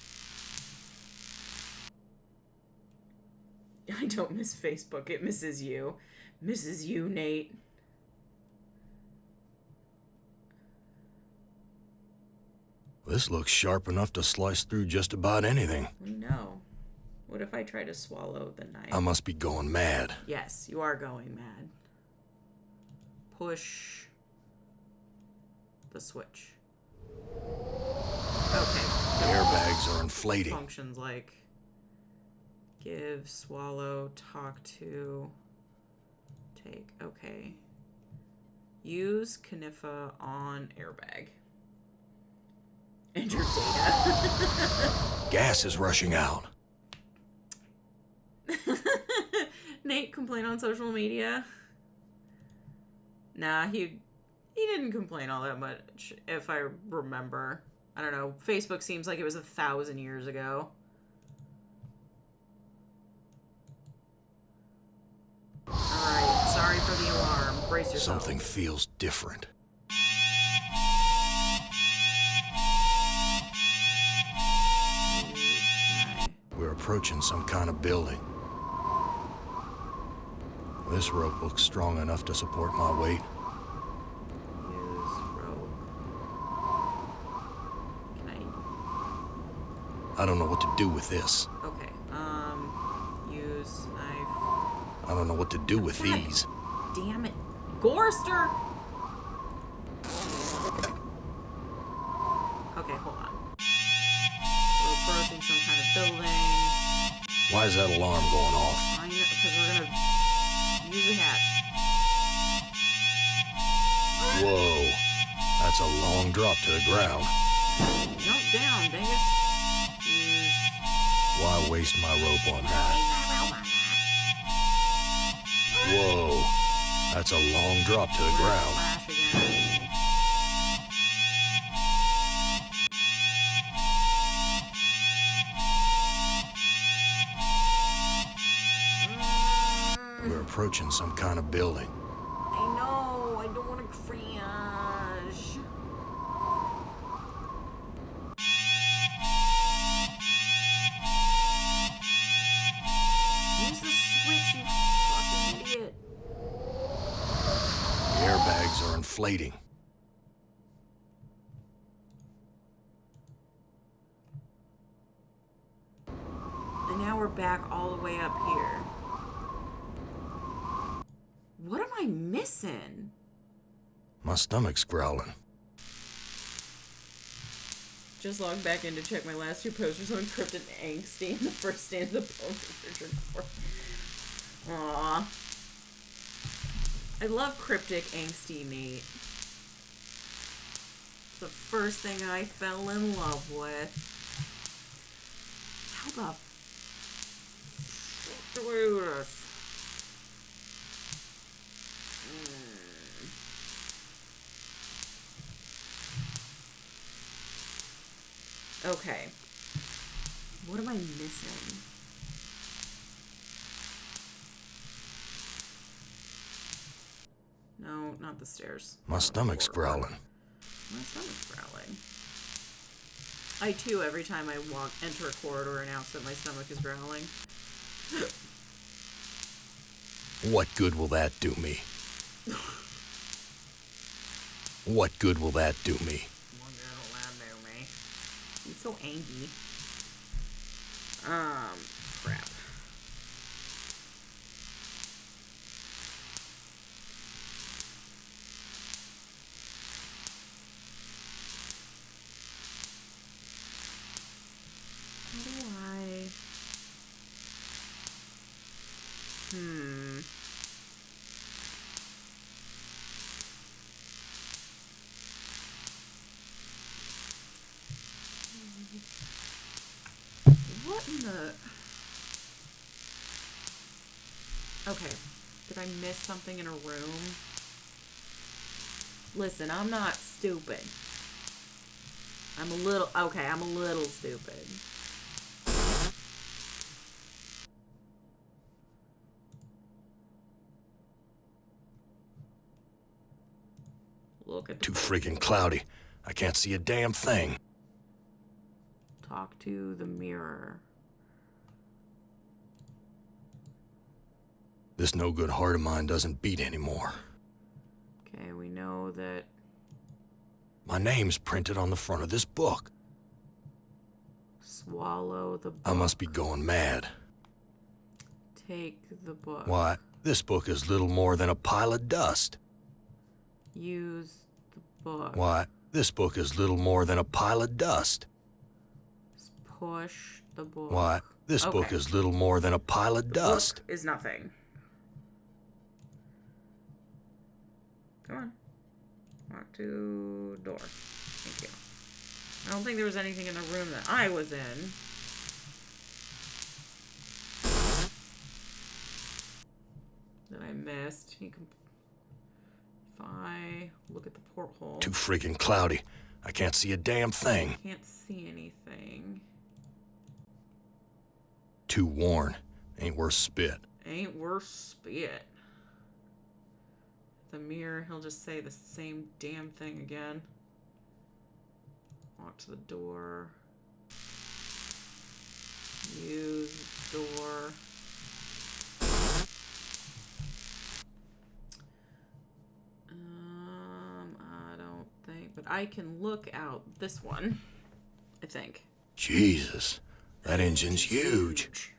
I don't miss Facebook, it misses you. Misses you, Nate. This looks sharp enough to slice through just about anything. We know. What if I try to swallow the knife? I must be going mad. Yes, you are going mad. Push the switch. Okay. The airbag Airbags are inflating. Functions like give, swallow, talk to, take. Okay. Use Knifa on airbag. Enter data. Gas is rushing out. Nate complain on social media? Nah, he didn't complain all that much, if I remember. I don't know. Facebook seems like it was 1,000 years ago. Alright, sorry for the alarm. Brace yourself. Something feels different. Okay. We're approaching some kind of building. This rope looks strong enough to support my weight. Use rope. Can I don't know what to do with this. I... Okay. Use knife. I don't know what to do with God these. Damn it. Gorster! Okay, hold on. We're approaching some kind of building. Why is that alarm going off? I know, because we're gonna use a hatch. Whoa. That's a long drop to the ground. Jump down, dingus. Use... Why waste my rope on that? Whoa. That's a long drop to the ground. Flash again. We're approaching some kind of building. I know, I don't want to crash. Use the switch, you fucking idiot. The airbags are inflating. And now we're back all the way up here. What am I missing? My stomach's growling. Just logged back in to check my last two posters on Cryptid and Angsty and the first stanza poem of Richard Ford. Aww. I love Cryptic Angsty Nate. It's the first thing I fell in love with. How the fuck do I do this? Okay. What am I missing? No, not the stairs. My stomach's growling. My stomach's growling. I too, every time I enter a corridor, announce that my stomach is growling. What good will that do me? What good will that do me? What good will that do me? I'm so angry. Crap. How do I... What in the... Okay. Did I miss something in a room? Listen, I'm not stupid. I'm a little stupid. Look at the Too freaking cloudy. I can't see a damn thing. Talk to the mirror. This no-good heart of mine doesn't beat anymore. Okay, we know that... My name's printed on the front of this book. Swallow the book. I must be going mad. Take the book. Why, this book is little more than a pile of dust. Use the book. Why, this book is little more than a pile of dust. push the book. Why, this book Okay. is little more than a pile of dust. Book is nothing. Come on. Walk to door. Thank you. I don't think there was anything in the room that I was in. That I missed. You can... If I look at the porthole... Too freaking cloudy. I can't see a damn thing. Can't see anything. Too worn. Ain't worth spit. Ain't worth spit. The mirror, he'll just say the same damn thing again. Walk to the door. Use door. I don't think, but I can look out this one. I think. Jesus, that engine's huge.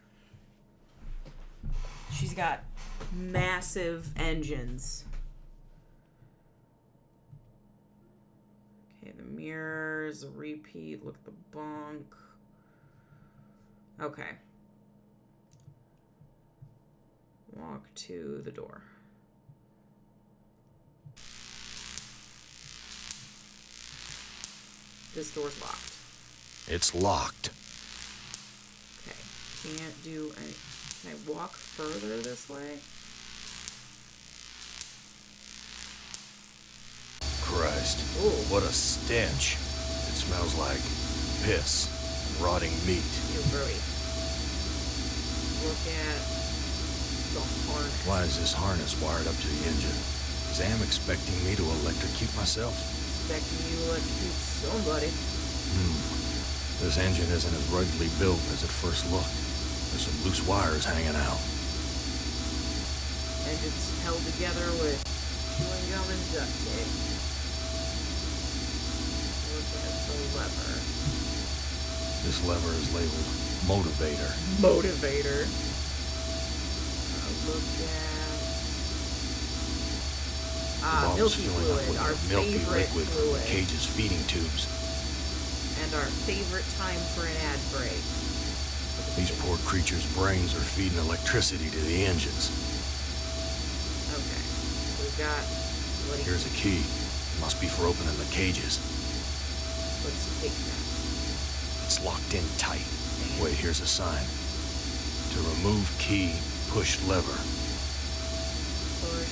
She's got massive engines. Okay, the mirrors, a repeat, look at the bunk. Okay. Walk to the door. This door's locked. It's locked. Okay. Can't do any... Can I walk further this way? Christ, Ooh. what a stench. It smells like piss and rotting meat. You're very... Look at the harness. Why is this harness wired up to the engine? Is Am expecting me to electrocute myself? Expecting you to electrocute somebody. This engine isn't as ruggedly built as it first looked. There's some loose wires hanging out. Engine's held together with chewing gum and duct tape. Look at the lever. This lever is labeled motivator. Motivator. Look at... The bulb's milky filling up fluid. with Our a milky favorite liquid from fluid. the cage's feeding tubes. And our favorite time for an ad break. These poor creatures' brains are feeding electricity to the engines. Okay. So we've got... What Here's a key. It must be for opening the cages. Let's take that. It's locked in tight. Dang it. Wait, here's a sign. To remove key, push lever. Push.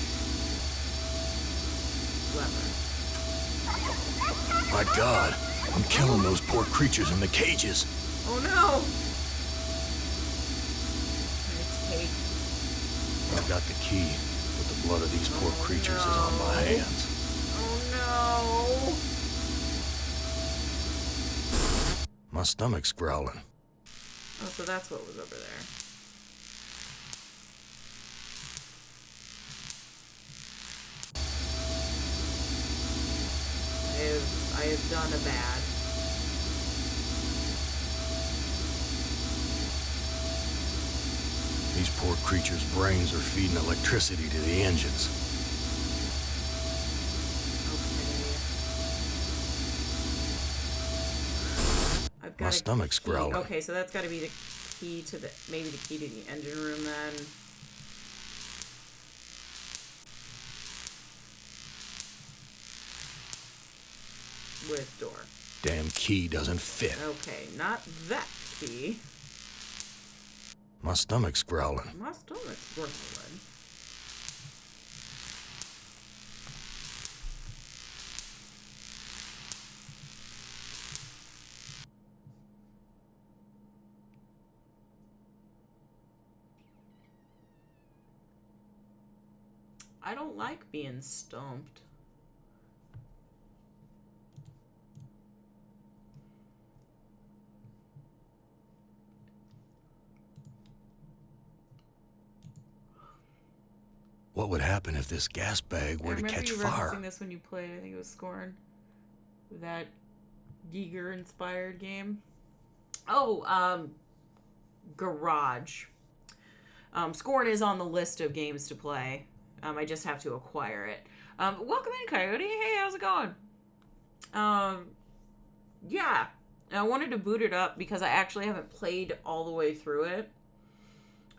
Lever. My God, I'm killing those poor creatures in the cages. Oh no! Can I take... I've got the key, but the blood of these poor creatures is on my no. hands. Oh no! My stomach's growling. Oh, so that's what was over there. I have done a bad. These poor creatures' brains are feeding electricity to the engines. Okay. I've got My a stomach's key. growling. Okay, so that's got to be the key to the... Maybe the key to the engine room then. With door. Damn key doesn't fit. Okay, not that key. My stomach's growling. My stomach's growling. I don't like being stumped. What would happen if this gas bag were to catch fire? I remember you referencing this when you played. I think it was Scorn. That Giger-inspired game. Oh, Garage. Scorn is on the list of games to play. I just have to acquire it. Welcome in, Coyote. Hey, how's it going? Yeah. And I wanted to boot it up because I actually haven't played all the way through it.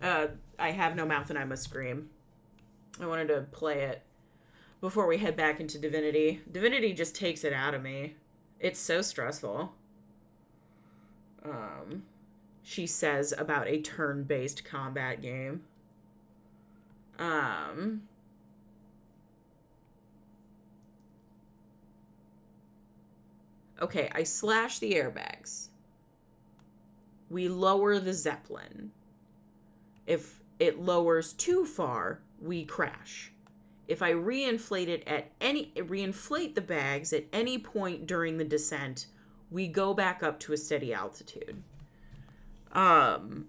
I have no mouth and I must scream. I wanted to play it before we head back into Divinity. Divinity just takes it out of me. It's so stressful. She says about a turn-based combat game. Okay, I slash the airbags. We lower the Zeppelin. If it lowers too far, we crash. If I reinflate the bags at any point during the descent, we go back up to a steady altitude. And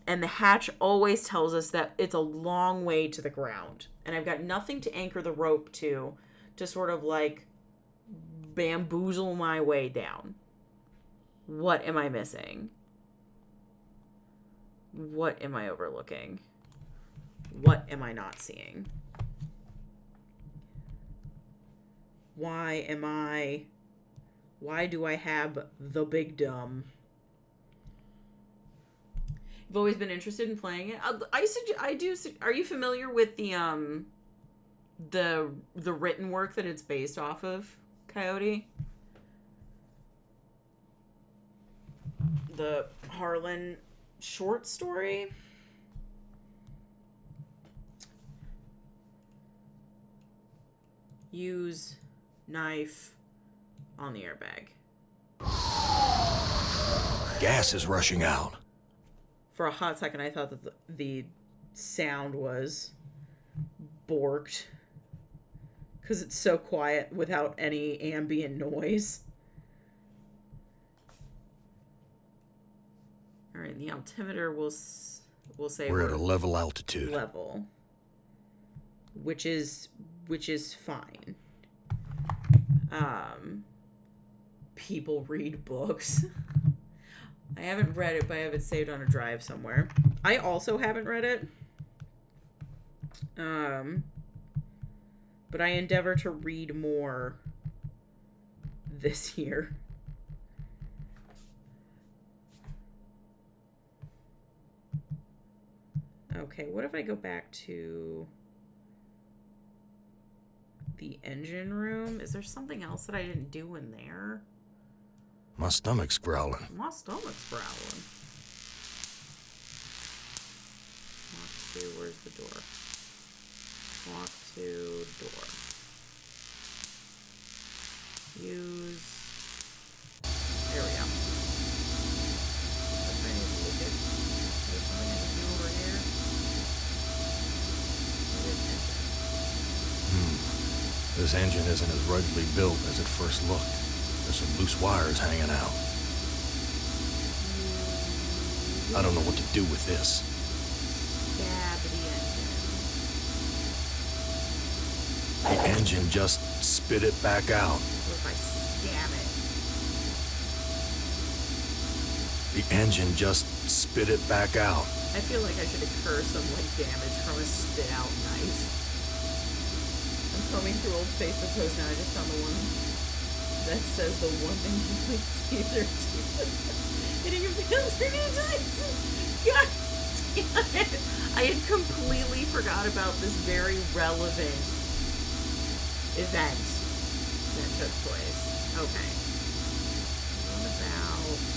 the hatch always tells us that it's a long way to the ground. And I've got nothing to anchor the rope to sort of like bamboozle my way down. What am I missing? What am I overlooking? What am I not seeing? Why do I have the big dumb? I've always been interested in playing it. Are you familiar with the written work that it's based off of, Coyote? The Harlan short story? Use knife on the airbag. Gas is rushing out. For a hot second, I thought that the sound was borked. Because it's so quiet without any ambient noise. Alright, the altimeter will say we're at a level altitude. Level. Which is fine. People read books. I haven't read it, but I have it saved on a drive somewhere. I also haven't read it. But I endeavor to read more this year. Okay, what if I go back to the engine room? Is there something else that I didn't do in there? My stomach's growling. My stomach's growling. Walk to, where's the door? Walk to door. Use. There we go. What do I need to look at? Is there something I can do over here? This engine isn't as ruggedly built as it first looked. There's some loose wires hanging out. I don't know what to do with this. Stab the engine. The engine just spit it back out. What if I stab it? The engine just spit it back out. I feel like I should incur some damage from a spit out knife. I'm combing through old Facebook posts now. I just found the one that says the one thing you like Caesar hitting a Panzer God damn it. I had completely forgot about this very relevant event that took place. Okay. What about...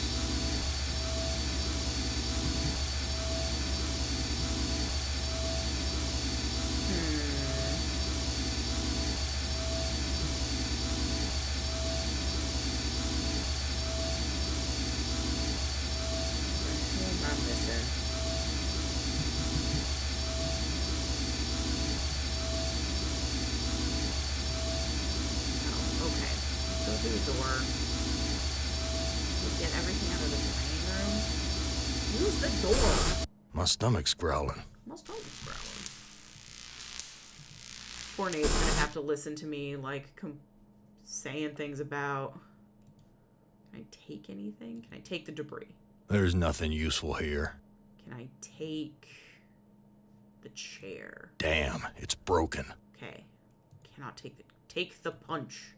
the door. We get everything out of the dining room. Use the door. My stomach's growling. My stomach's growling. Poor Nate's gonna have to listen to me saying things about. Can I take anything? Can I take the debris? There's nothing useful here. Can I take the chair? Damn, it's broken. Okay. Cannot take the punch.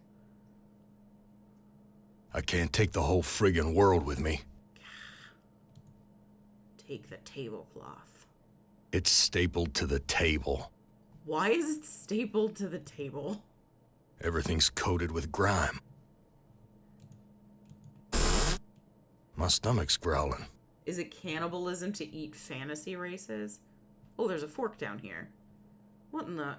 I can't take the whole friggin' world with me. Take the tablecloth. It's stapled to the table. Why is it stapled to the table? Everything's coated with grime. My stomach's growling. Is it cannibalism to eat fantasy races? Oh, there's a fork down here. What in the...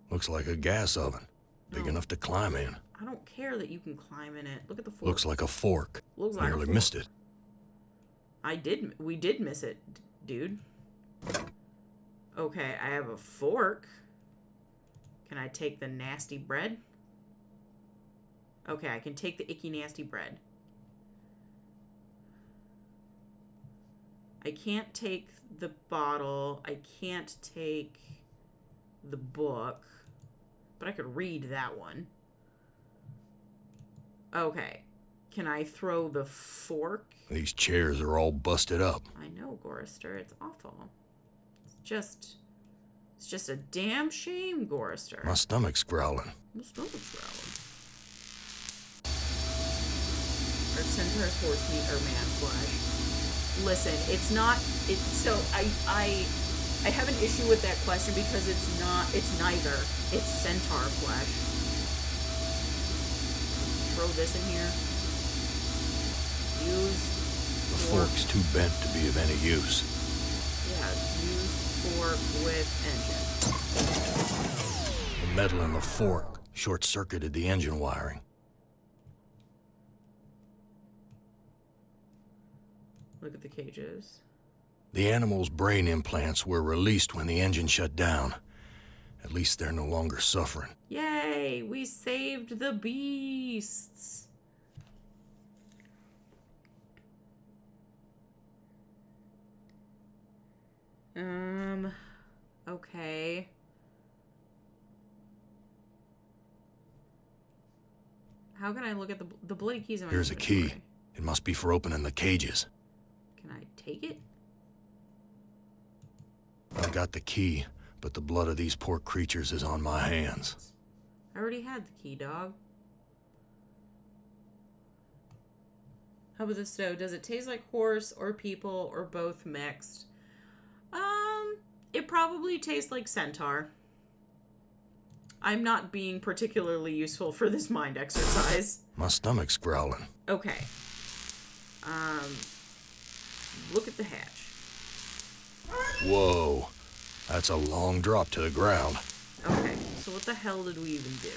Looks like a gas oven. Big No. enough to climb in. I don't care that you can climb in it. Look at the fork. Looks like a fork. Looks like a Nearly fork. missed it. We did miss it, dude. Okay, I have a fork. Can I take the nasty bread? Okay, I can take the icky nasty bread. I can't take the bottle. I can't take the book. But I could read that one. Okay. Can I throw the fork? These chairs are all busted up. I know, Gorister. It's awful. It's just a damn shame, Gorister. My stomach's growling. My stomach's growling. Are centaurs horse meat or man flesh? Listen, it's not. So I have an issue with that question because it's not. It's neither. It's centaur flesh. Throw this in here. Use The fork. fork's too bent to be of any use. Yeah, use fork with engine. The metal in the fork short-circuited the engine wiring. Look at the cages. The animal's brain implants were released when the engine shut down. At least they're no longer suffering. Yay! We saved the beasts! Okay. How can I look at the bloody keys in my Here's a key. inventory? It must be for opening the cages. Can I take it? I've got the key, but the blood of these poor creatures is on my hands. I already had the key, dog. How about this though? Does it taste like horse or people or both mixed? It probably tastes like centaur. I'm not being particularly useful for this mind exercise. My stomach's growling. Okay. Look at the hatch. Whoa. That's a long drop to the ground. Okay, so what the hell did we even do?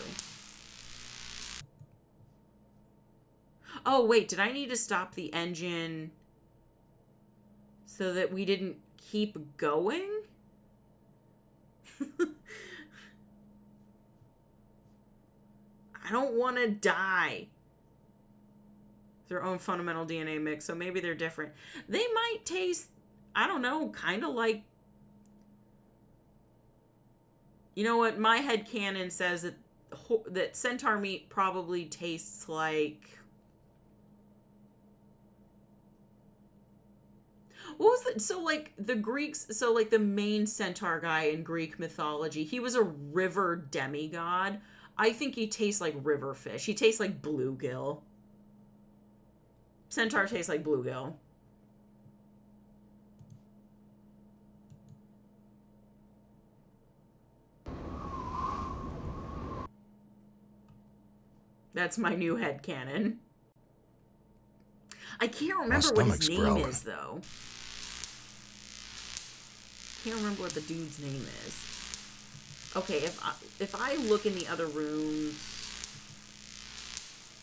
Oh, wait, did I need to stop the engine so that we didn't keep going? I don't want to die. Their own fundamental DNA mix, so maybe they're different. They might taste, I don't know, kind of like... You know what? My headcanon says that centaur meat probably tastes like... What was the... So, like, the Greeks... So, like, the main centaur guy in Greek mythology, he was a river demigod. I think he tastes like river fish. He tastes like bluegill. Centaur tastes like bluegill. That's my new headcanon. I can't remember what his name growling. is, though. Can't remember what the dude's name is. Okay, if I look in the other rooms,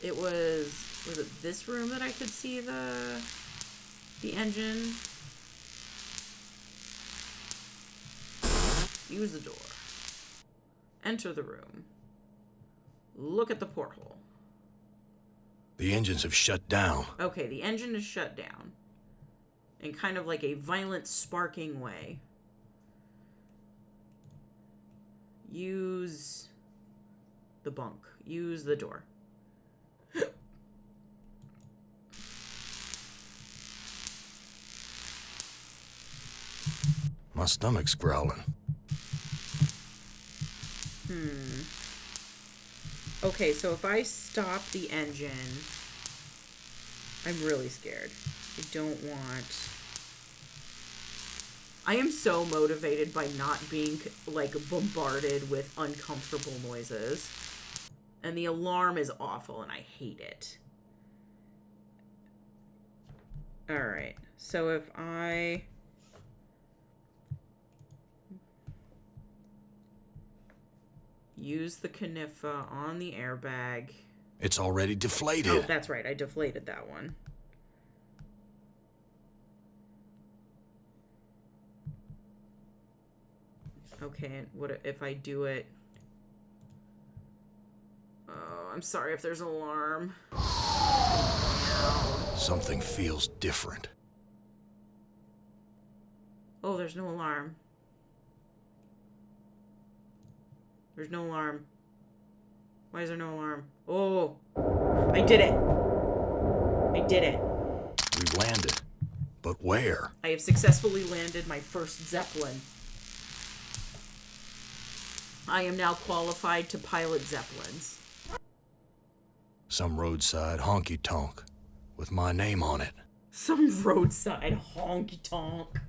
it was it this room that I could see the engine? Use the door. Enter the room. Look at the porthole. The engines have shut down. Okay, the engine is shut down. In kind of like a violent sparking way. Use the bunk. Use the door. My stomach's growling. Okay, so if I stop the engine I'm really scared. I don't want... I am so motivated by not being, like, bombarded with uncomfortable noises. And the alarm is awful, and I hate it. Alright, so if I... use the Kniffa on the airbag... It's already deflated. Oh, that's right, I deflated that one. Okay, and what if I do it... Oh, I'm sorry if there's an alarm. Something feels different. Oh, there's no alarm. There's no alarm. Why is there no alarm? Oh, I did it. I did it. We've landed. But where? I have successfully landed my first Zeppelin. I am now qualified to pilot Zeppelins. Some roadside honky-tonk with my name on it. Some roadside honky-tonk.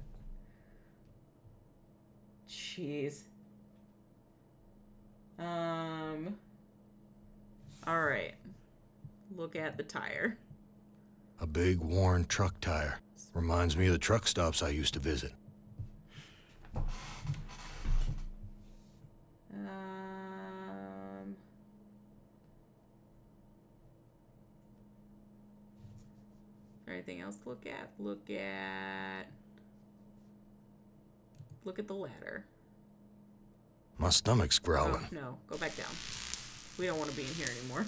Jeez. Alright. Look at the tire. A big, worn truck tire. Reminds me of the truck stops I used to visit. Anything else to look at? Look at the ladder. My stomach's Oh, growling. no. Go back down. We don't want to be in here anymore.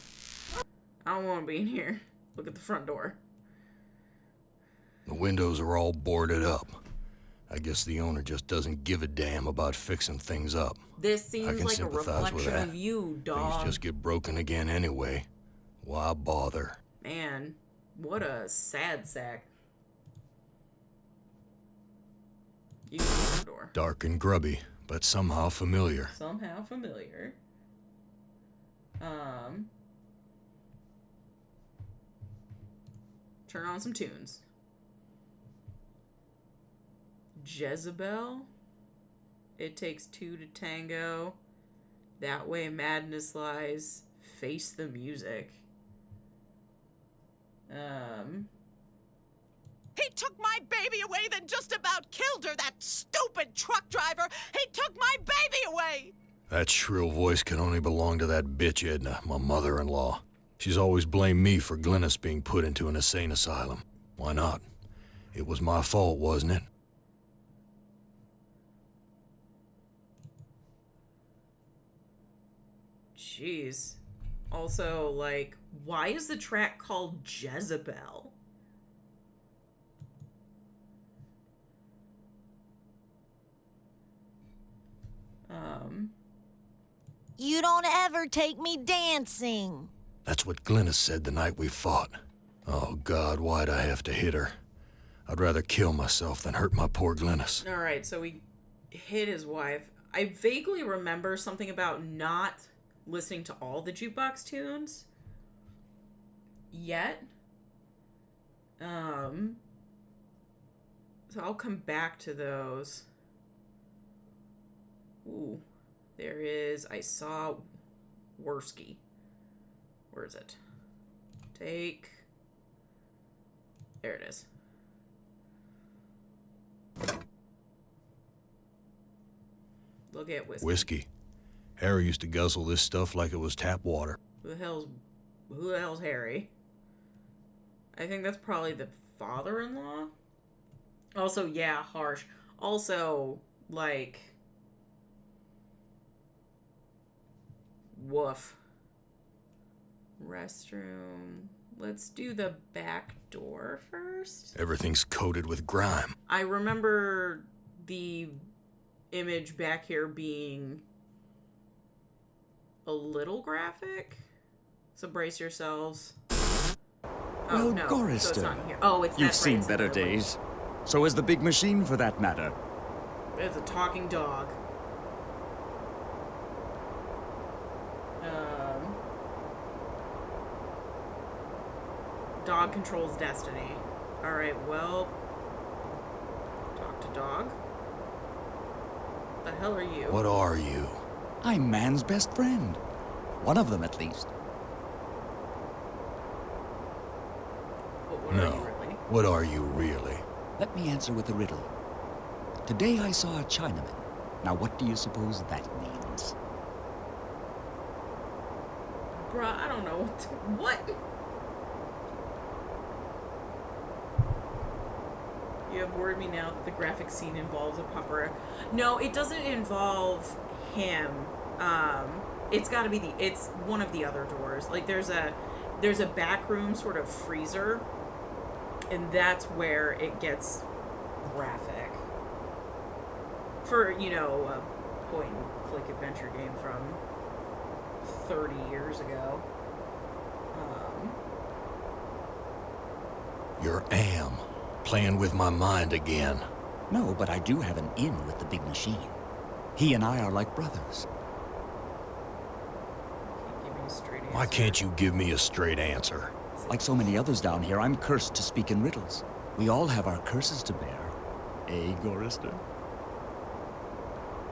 I don't want to be in here. Look at the front door. The windows are all boarded up. I guess the owner just doesn't give a damn about fixing things up. This seems can like a sympathize with reflection that. of you, dog. Things just get broken again anyway. Why bother? Man, what a sad sack. You can open the door. Dark and grubby, but somehow familiar. Somehow familiar. Turn on some tunes. Jezebel. It takes two to tango. That way madness lies. Face the music. He took my baby away, then just about killed her, that stupid truck driver! He took my baby away! That shrill voice can only belong to that bitch Edna, my mother-in-law. She's always blamed me for Glynis being put into an insane asylum. Why not? It was my fault, wasn't it? Jeez. Also, like, why is the track called Jezebel? You don't ever take me dancing. That's what Glynis said the night we fought. Oh, God, why'd I have to hit her? I'd rather kill myself than hurt my poor Glynis. Alright, so we hit his wife. I vaguely remember something about not listening to all the jukebox tunes yet. So I'll come back to those. Ooh, there is, I saw Worski. Where is it? Take, there it is. Look at whiskey. Whiskey. Harry used to guzzle this stuff like it was tap water. Who the hell's Harry? I think that's probably the father-in-law. Also, yeah, harsh. Also, like, woof. Restroom. Let's do the back door first. Everything's coated with grime. I remember the image back here being a little graphic, so brace yourselves. Well, no, Gorister, so it's not in here. Oh, it's You've that's seen right, it's better another one. days. So has the big machine, for that matter. It's a talking dog. Dog dog controls destiny. Alright, well... Talk to dog. The hell are you? What are you? I'm man's best friend. One of them, at least. But what No. are you really? What are you really? Let me answer with a riddle. Today I saw a Chinaman. Now what do you suppose that means? Bruh, I don't know what to... What? You have worried me now that the graphic scene involves a pupper. No, it doesn't involve him. It's gotta be it's one of the other doors. Like, there's a back room sort of freezer, and that's where it gets graphic. For, you know, a point-and-click adventure game from 30 years ago. You're Am. Playing with my mind again. No, but I do have an in with the big machine. He and I are like brothers. Can't give me a straight answer. Why can't you give me a straight answer? Like so many others down here, I'm cursed to speak in riddles. We all have our curses to bear. Eh, Gorister?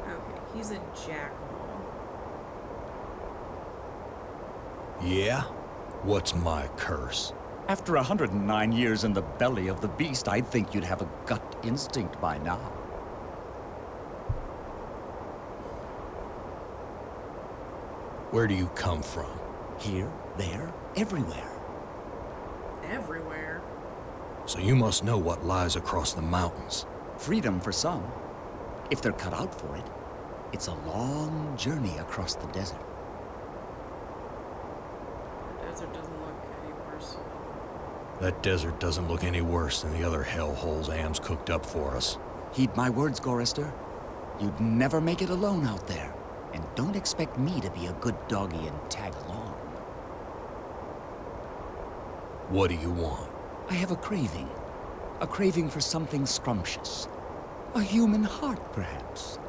Okay, he's a jackal. Yeah? What's my curse? After 109 years in the belly of the beast, I'd think you'd have a gut instinct by now. Where do you come from? Here, there, everywhere. Everywhere. So you must know what lies across the mountains. Freedom for some. If they're cut out for it, it's a long journey across the desert. The desert doesn't look any worse. That desert doesn't look any worse than the other hellholes Am's cooked up for us. Heed my words, Gorister. You'd never make it alone out there. And don't expect me to be a good doggy and tag along. What do you want? I have a craving. A craving for something scrumptious. A human heart, perhaps.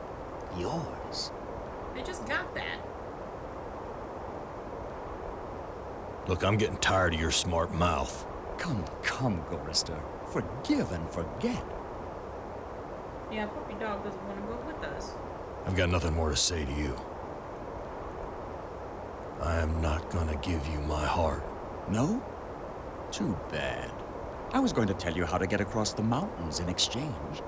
Yours. I just got that. Look, I'm getting tired of your smart mouth. Come, Gorister. Forgive and forget. Yeah, puppy dog doesn't want to go with us. I've got nothing more to say to you. I am not gonna give you my heart. No? Too bad. I was going to tell you how to get across the mountains in exchange.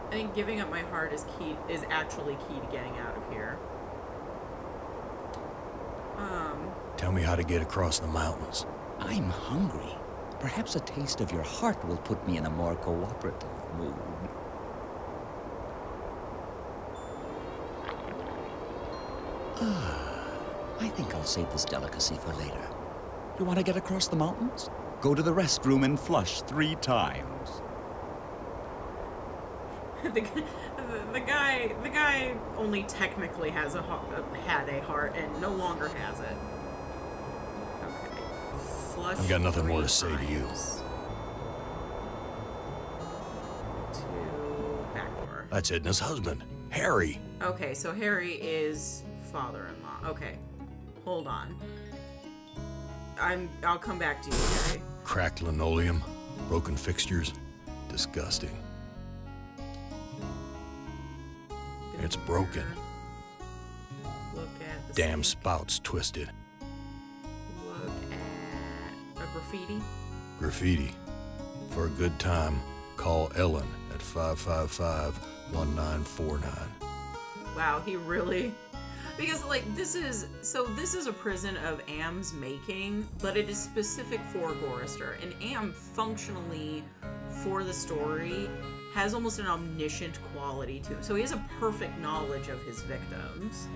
I think giving up my heart is actually key to getting out of here. Tell me how to get across the mountains. I'm hungry. Perhaps a taste of your heart will put me in a more cooperative mood. I think I'll save this delicacy for later. You want to get across the mountains? Go to the restroom and flush 3 times. the guy only technically had a heart and no longer has it. Okay. Flush. I've got nothing more to 3 say to you. times. To back door. That's Edna's husband, Harry. Okay, so Harry is father-in-law. Okay. Hold on. I'll come back to you, Harry. Cracked linoleum, broken fixtures. Disgusting. It's broken. Look at the Damn sink. spout's twisted. Look at a graffiti. Graffiti. For a good time, call Ellen at 555-1949. Wow, he really... Because, like, this is a prison of Am's making, but it is specific for Gorister. And Am, functionally, for the story, has almost an omniscient quality to him. So he has a perfect knowledge of his victims.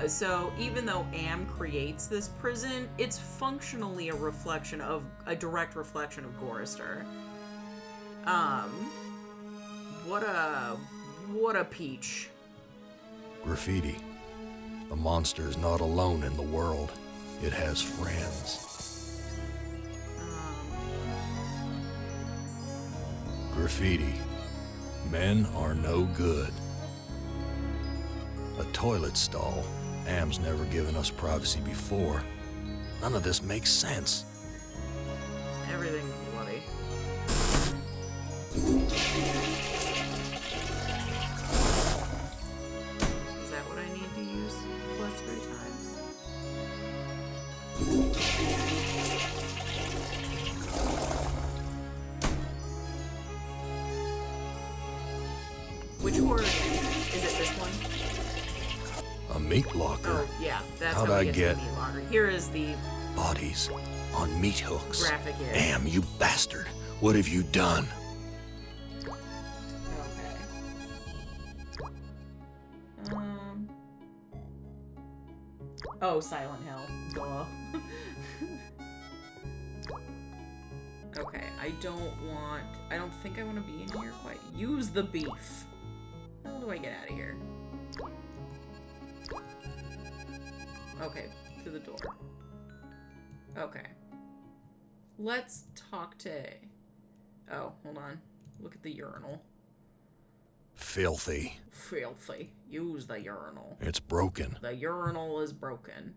So even though Am creates this prison, it's functionally a direct reflection of Gorister. What a peach. Graffiti. The monster is not alone in the world. It has friends. Graffiti. Men are no good. A toilet stall. Am's never given us privacy before. None of this makes sense. Everything's bloody. Is that what I need to use plus 3 times? Which horde is it? This one? A meat locker. Oh, yeah. That's How'd how I we get get- to the meat locker. Here is the Bodies on meat hooks. graphic image. Am, you bastard. What have you done? Okay. Oh, Silent Hill. Duh. Okay, I don't think I want to be in here quite. Use the beef. How do I get out of here? Okay, to the door. Okay. Let's talk to... Oh, hold on. Look at the urinal. Filthy. Filthy. Use the urinal. It's broken. The urinal is broken.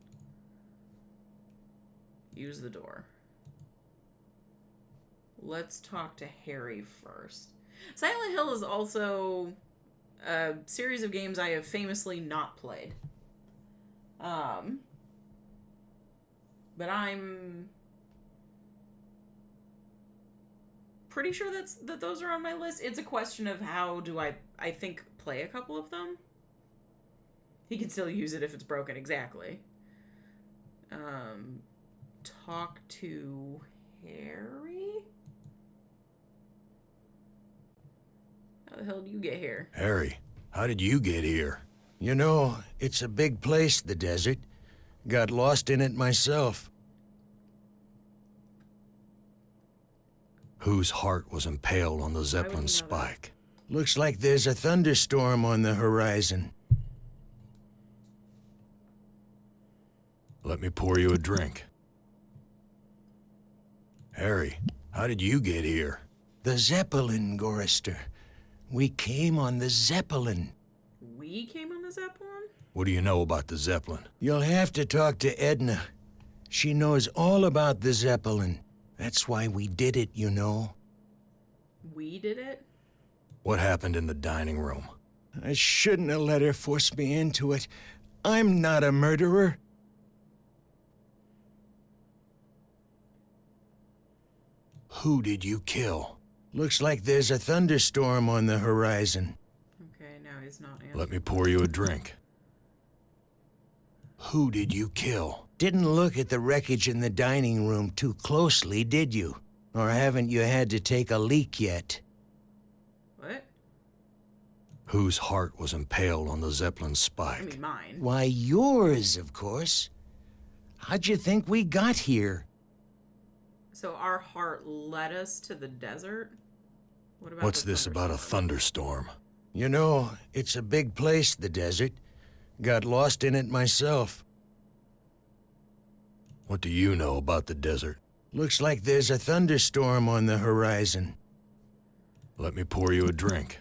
Use the door. Let's talk to Harry first. Silent Hill is also a series of games I have famously not played. But I'm pretty sure that those are on my list. It's a question of how do I think play a couple of them. He can still use it if it's broken, exactly. Talk to Harry? How the hell did you get here? Harry, how did you get here? You know, it's a big place, the desert. Got lost in it myself. Whose heart was impaled on the would Zeppelin you know that? spike? Looks like there's a thunderstorm on the horizon. Let me pour you a drink. Harry, how did you get here? The Zeppelin, Gorister. We came on the Zeppelin. We came on the Zeppelin? What do you know about the Zeppelin? You'll have to talk to Edna. She knows all about the Zeppelin. That's why we did it, you know. We did it? What happened in the dining room? I shouldn't have let her force me into it. I'm not a murderer. Who did you kill? Looks like there's a thunderstorm on the horizon. Okay, now he's not answering. Let me pour you a drink. Who did you kill? Didn't look at the wreckage in the dining room too closely, did you? Or haven't you had to take a leak yet? What? Whose heart was impaled on the Zeppelin I spike? mean, mine. Why, yours, of course. How'd you think we got here? So our heart led us to the desert? What about What's the this about a thunderstorm? thunderstorm? You know, it's a big place, the desert. Got lost in it myself. What do you know about the desert? Looks like there's a thunderstorm on the horizon. Let me pour you a drink.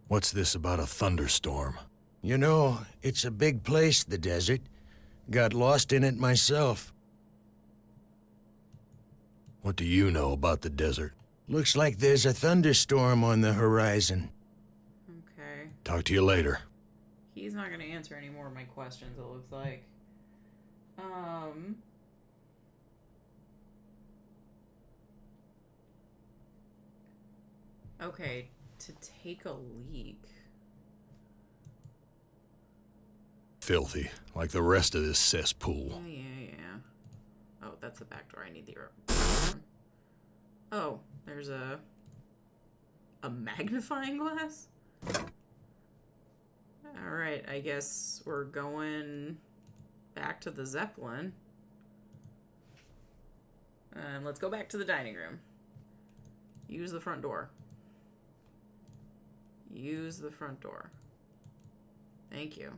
What's this about a thunderstorm? You know, it's a big place, the desert. Got lost in it myself. What do you know about the desert? Looks like there's a thunderstorm on the horizon. Okay. Talk to you later. He's not going to answer any more of my questions, it looks like. Okay, to take a leak. Filthy, like the rest of this cesspool. Yeah. Oh, that's the back door. I need the... Oh, there's a magnifying glass? Alright, I guess we're going back to the Zeppelin. And let's go back to the dining room. Use the front door. Use the front door. Thank you.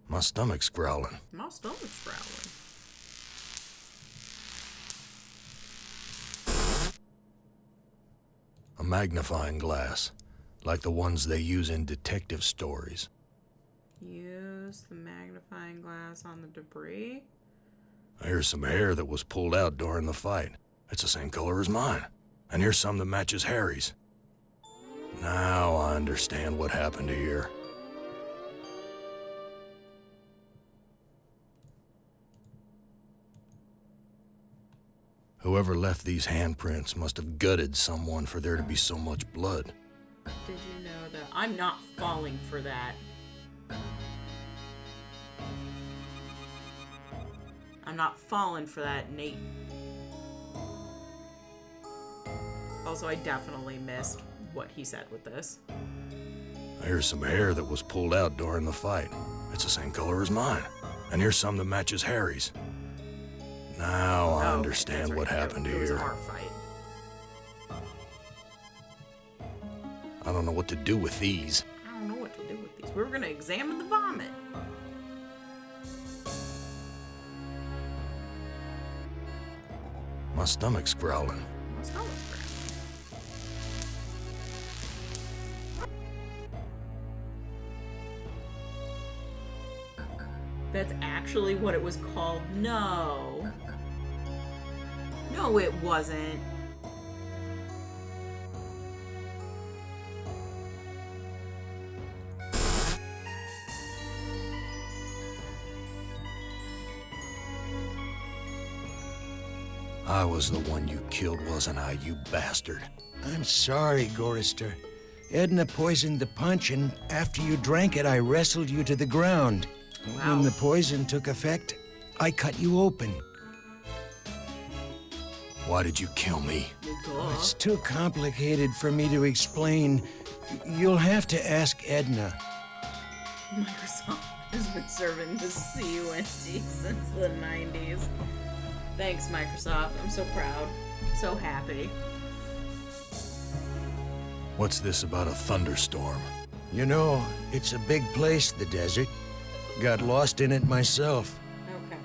My stomach's growling. My stomach's growling. A magnifying glass. like the ones they use in detective stories. Use the magnifying glass on the debris. Here's some hair that was pulled out during the fight. It's the same color as mine. And here's some that matches Harry's. Now I understand what happened here. Whoever left these handprints must have gutted someone for there to be so much blood. Did you know that? I'm not falling for that. I'm not falling for that, Nate. Also, I definitely missed what he said with this. Here's some hair that was pulled out during the fight. It's the same color as mine. And here's some that matches Harry's. Now I understand that's what right. happened It was here. our fight. I don't know what to do with these. I don't know what to do with these. We were gonna examine the vomit. My stomach's growling. What's wrong with that? That's actually what it was called. No. No, it wasn't. I was the one you killed, wasn't I, you bastard? I'm sorry, Gorrister. Edna poisoned the punch, and after you drank it, I wrestled you to the ground. Wow. When the poison took effect, I cut you open. Why did you kill me? Duh. It's too complicated for me to explain. You'll have to ask Edna. Microsoft has been serving the CUNT since the 90s. Thanks, Microsoft. I'm so proud. So happy. What's this about a thunderstorm? You know, it's a big place, the desert. Got lost in it myself. Okay.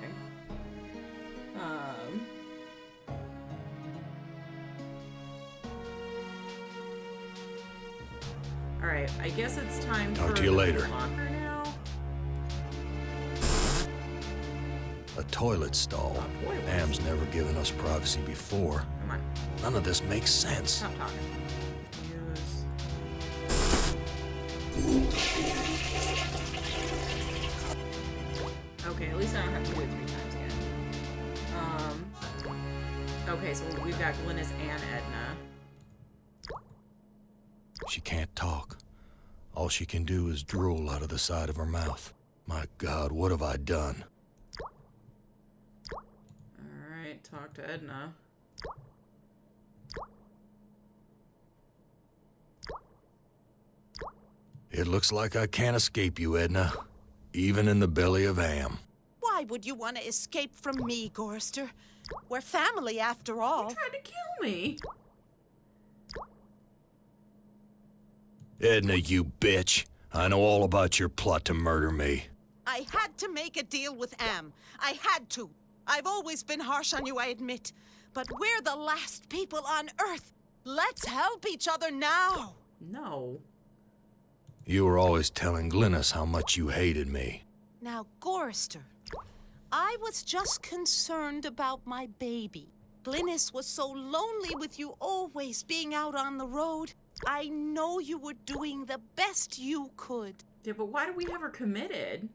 Alright, I guess it's time Talk for to you the later. locker now. A toilet stall. A toilet. Am's never given us privacy before. Come on. None of this makes sense. Stop talking. Okay, at least I don't have to do it 3 times again. Okay, so we've got Glynis and Edna. She can't talk. All she can do is drool out of the side of her mouth. My God, what have I done? Alright, talk to Edna. It looks like I can't escape you, Edna. Even in the belly of Am. Why would you want to escape from me, Gorrister? We're family, after all. You tried to kill me! Edna, you bitch. I know all about your plot to murder me. I had to make a deal with Am. I had to. I've always been harsh on you, I admit. But we're the last people on Earth. Let's help each other now. No. You were always telling Glynis how much you hated me. Now, Gorrister, I was just concerned about my baby. Glynis was so lonely with you always being out on the road. I know you were doing the best you could. Yeah, but why do we have her committed?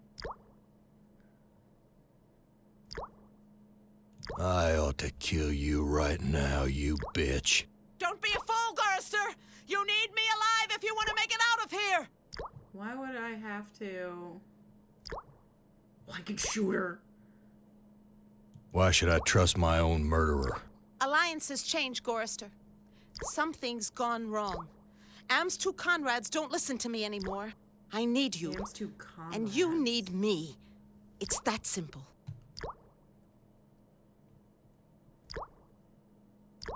I ought to kill you right now, you bitch. Don't be a fool, Gorrister! You need me alive if you want to make it out of here! Why would I have to... Well, I can shoot her. Why should I trust my own murderer? Alliances change, Gorrister. Something's gone wrong. Am's 2 Conrads don't listen to me anymore. I need you. Am's 2 Conrads. And you need me. It's that simple.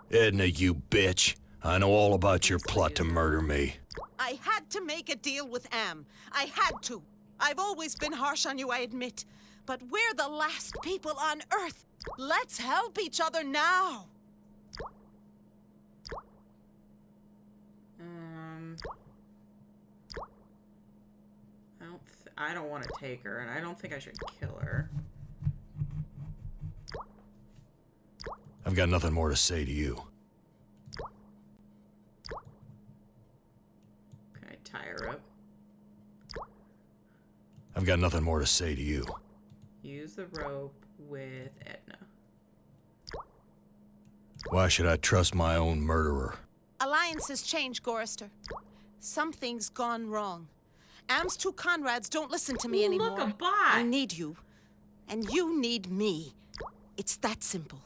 Edna, you bitch. I know all about your plot to murder me. I had to make a deal with Am. I had to. I've always been harsh on you, I admit. But we're the last people on Earth. Let's help each other now. I don't want to take her, and I don't think I should kill her. I've got nothing more to say to you. Can I tie her up? I've got nothing more to say to you. Use the rope with Edna. Why should I trust my own murderer? Alliances change, Gorrister. Something's gone wrong. Am's two Conrads don't listen to me Ooh, anymore. look, a bot. I need you. And you need me. It's that simple.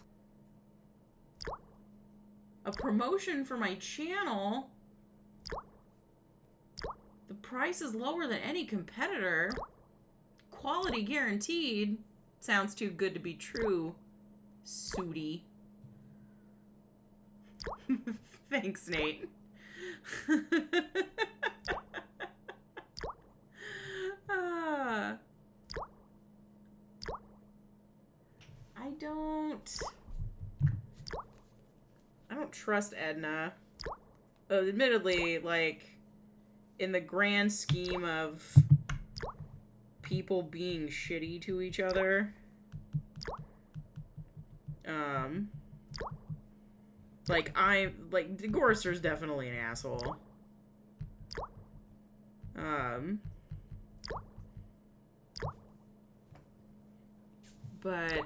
A promotion for my channel? The price is lower than any competitor. Quality guaranteed. Sounds too good to be true, Sooty. Thanks, Nate. I don't trust Edna. Admittedly, like, in the grand scheme of people being shitty to each other, like, Gorrister's definitely an asshole. But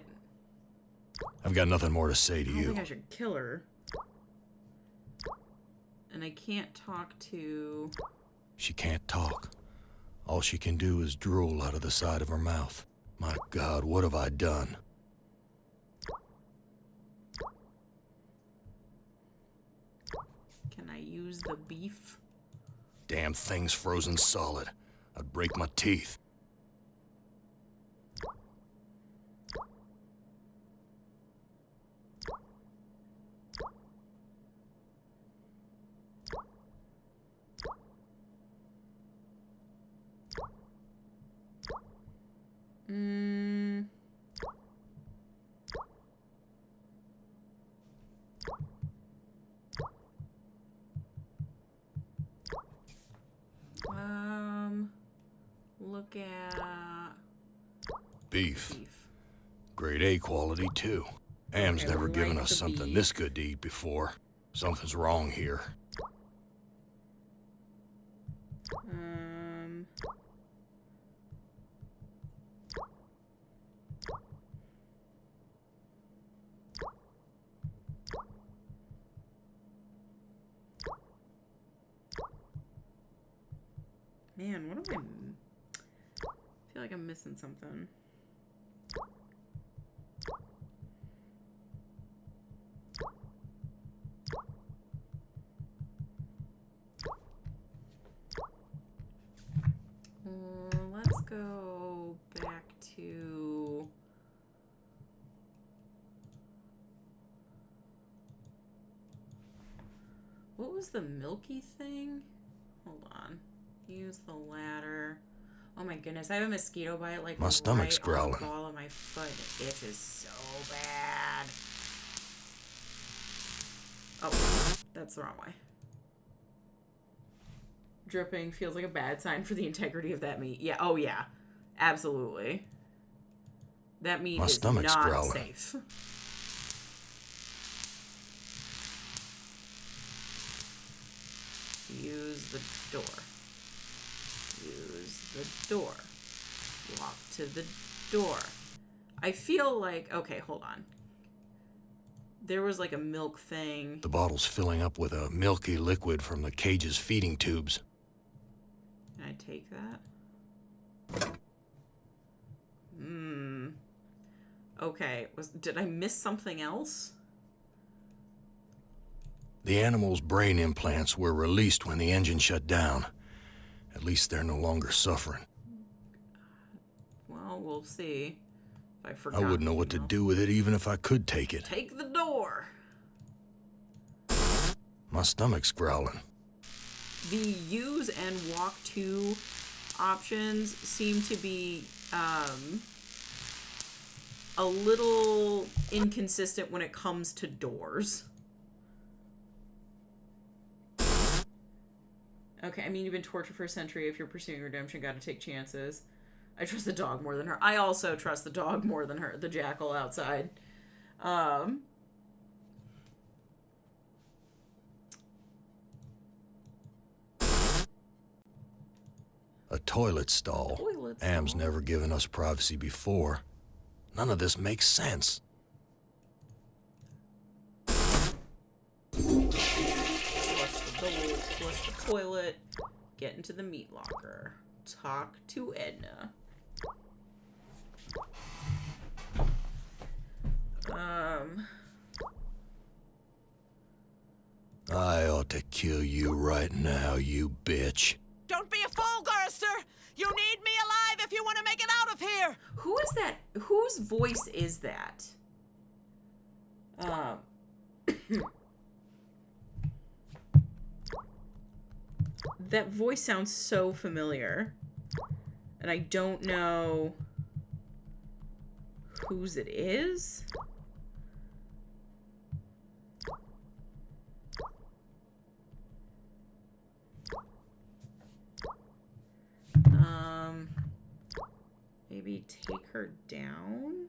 I've got nothing more to say to I don't you. think I should kill her. And I can't talk to... She can't talk. All she can do is drool out of the side of her mouth. My God, what have I done? Can I use the beef? Damn thing's frozen solid. I'd break my teeth. Look at Beef. beef. Grade A quality, too. Am's Okay, never we given like us the something beef. this good to eat before. Something's wrong here. Man, what am I feel like I'm missing something. Let's go back to... What was the milky thing? Hold on. Use the ladder. Oh my goodness, I have a mosquito bite like My stomach's right on growling. the ball of my foot. It itches so bad. Oh, that's the wrong way. Dripping feels like a bad sign for the integrity of that meat. Yeah, oh yeah. Absolutely. That meat My is stomach's not growling. safe. Use the door. Use the door. Walk to the door. I feel like... Okay, hold on. There was like a milk thing. The bottle's filling up with a milky liquid from the cage's feeding tubes. Can I take that? Okay, did I miss something else? The animal's brain implants were released when the engine shut down. At least they're no longer suffering. Well, we'll see. If I forgot. I wouldn't know what to do with it even if I could take it. Take the door. My stomach's growling. The use and walk to options seem to be a little inconsistent when it comes to doors. Okay, I mean, you've been tortured for a century. If you're pursuing redemption, gotta take chances. I trust the dog more than her. I also trust the dog more than her, the jackal outside. A toilet stall. Toilet Am's stall. never given us privacy before. None of this makes sense. Flush the toilet. Get into the meat locker. Talk to Edna. I ought to kill you right now, you bitch. Don't be a fool, Gorrister! You need me alive if you want to make it out of here! Who is that? Whose voice is that? That voice sounds so familiar. And I don't know whose it is. Maybe take her down?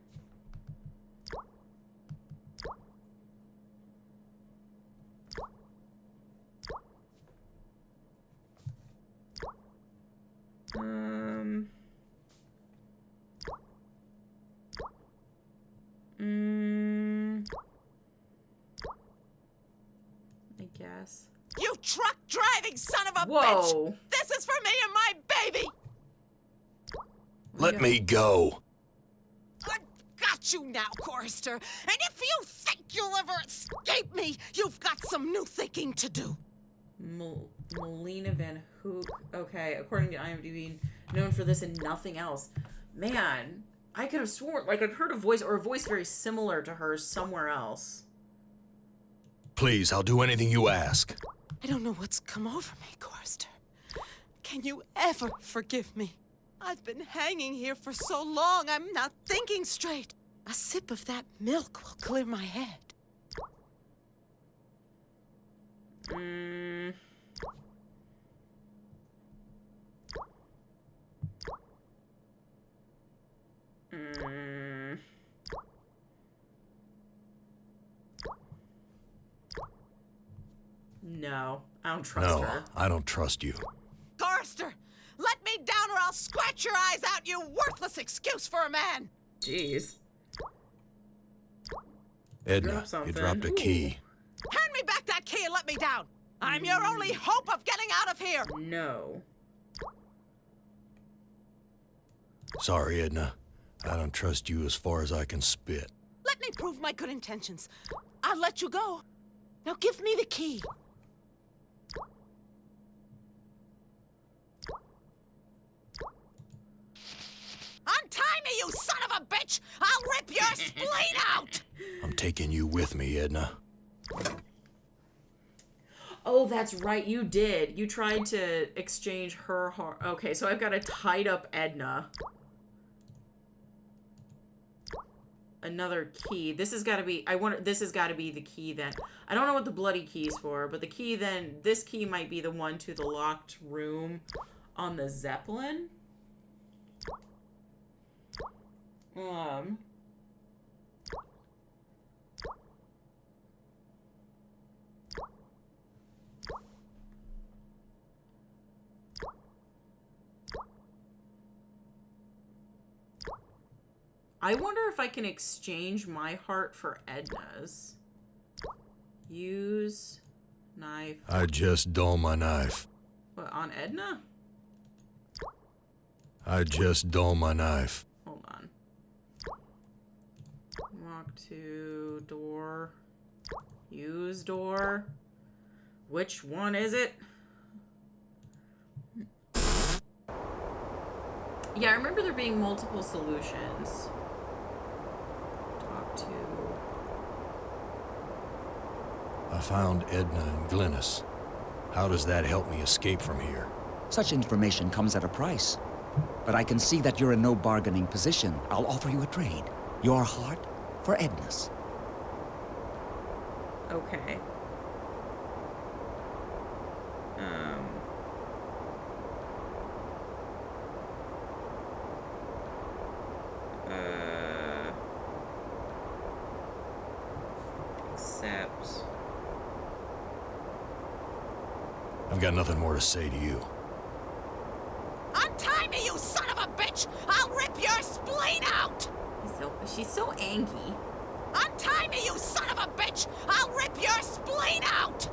I guess. You truck driving son of a Whoa. bitch! This is for me and my baby! Let me go. I've got you now, Gorrister. And if you think you'll ever escape me, you've got some new thinking to do. Melina Van Hook. Okay, according to IMDb, known for this and nothing else. Man, I could have sworn, like, I've heard a voice, or a voice very similar to hers somewhere else. Please, I'll do anything you ask. I don't know what's come over me, Gorrister. Can you ever forgive me? I've been hanging here for so long, I'm not thinking straight. A sip of that milk will clear my head. No, I don't trust her. I don't trust you. Gorrister, let me down or I'll scratch your eyes out, you worthless excuse for a man! Jeez. Edna, Drop something. you dropped a key. Hand me back that key and let me down! I'm your only hope of getting out of here! No. Sorry, Edna. I don't trust you as far as I can spit. Let me prove my good intentions. I'll let you go. Now give me the key. Untie me, you son of a bitch! I'll rip your spleen out! I'm taking you with me, Edna. Oh, that's right, you did. You tried to exchange her heart. Okay, so I've got a tied up Edna. Another key. This has got to be, this has got to be the key then. I don't know what the bloody key's for, but the key then, this key might be the one to the locked room on the Zeppelin. I wonder if I can exchange my heart for Edna's. Use knife. I just dull my knife. What, on Edna? I just dull my knife. Hold on. Walk to door. Use door. Which one is it? Yeah, I remember there being multiple solutions. Talk to... I found Edna and Glynis. How does that help me escape from here? Such information comes at a price. But I can see that you're in no bargaining position. I'll offer you a trade. Your heart for Edna's. Okay. Except... I've got nothing more to say to you. Untie me, you son of a bitch! I'll rip your spleen out! She's so angry. Untie me, you son of a bitch! I'll rip your spleen out!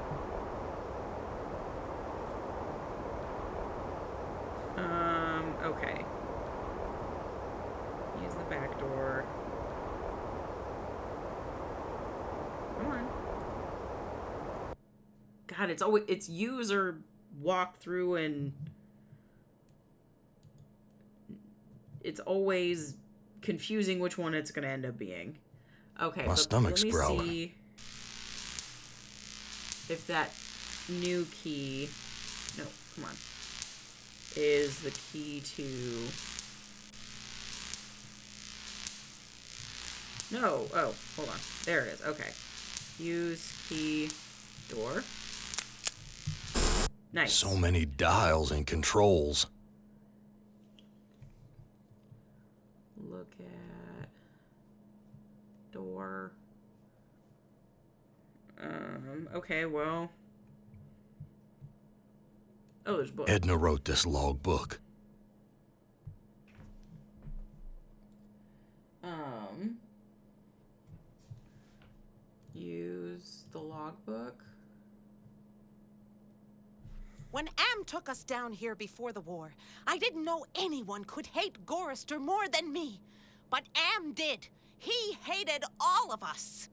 Okay. Use the back door. Come on. God, it's use or walk through, and it's always confusing which one it's gonna end up being. Okay, My stomach's let me growling. see if that new key. No, come on. Is the key to. No. Oh, hold on. There it is. Okay. Use key door. Nice. So many dials and controls. Look at door. Okay, well. Oh, there's book. Edna wrote this log book. Use the logbook. When Am took us down here before the war, I didn't know anyone could hate Gorrister more than me. But Am did. He hated all of us.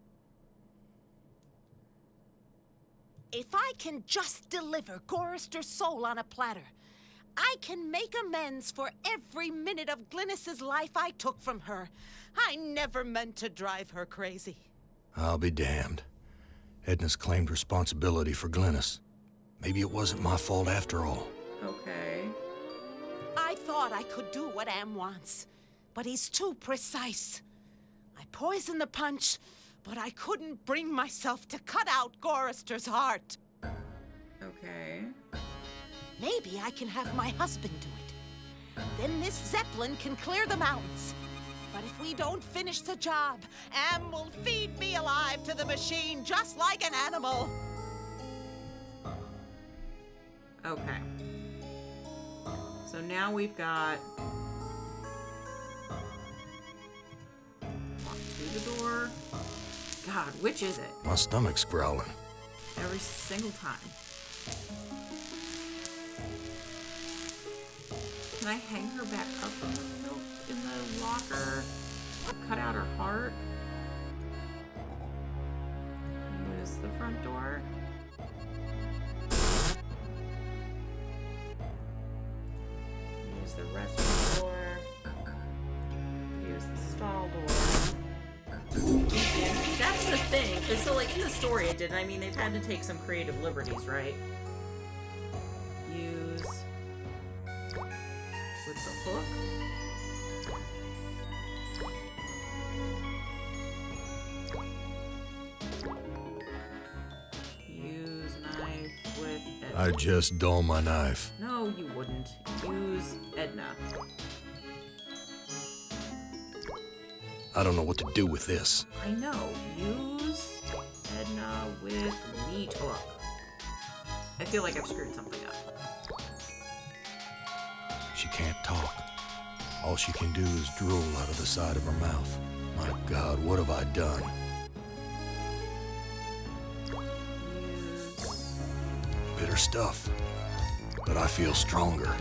If I can just deliver Gorrister's soul on a platter, I can make amends for every minute of Glynis's life I took from her. I never meant to drive her crazy. I'll be damned. Edna's claimed responsibility for Glynis. Maybe it wasn't my fault after all. Okay. I thought I could do what Am wants, but he's too precise. I poisoned the punch, but I couldn't bring myself to cut out Gorrister's heart. Okay. Maybe I can have my husband do it. Then this Zeppelin can clear the mountains. But if we don't finish the job, Am will feed me alive to the machine just like an animal. Okay. So now we've got... Walk through the door. God, which is it? My stomach's growling. Every single time. Can I hang her back up in the locker? Cut out her heart? Use the front door. Use the restroom door. Use the stall door. That's the thing. So, like, in the story it did. I mean, they've had to take some creative liberties, right? Use with the hook. Use knife with Edna. I just dull my knife. No, you wouldn't. Use Edna. I don't know what to do with this. I know. Use Edna with meat hook. I feel like I've screwed something up. She can't talk. All she can do is drool out of the side of her mouth. My God, what have I done? Use... Bitter stuff. But I feel stronger.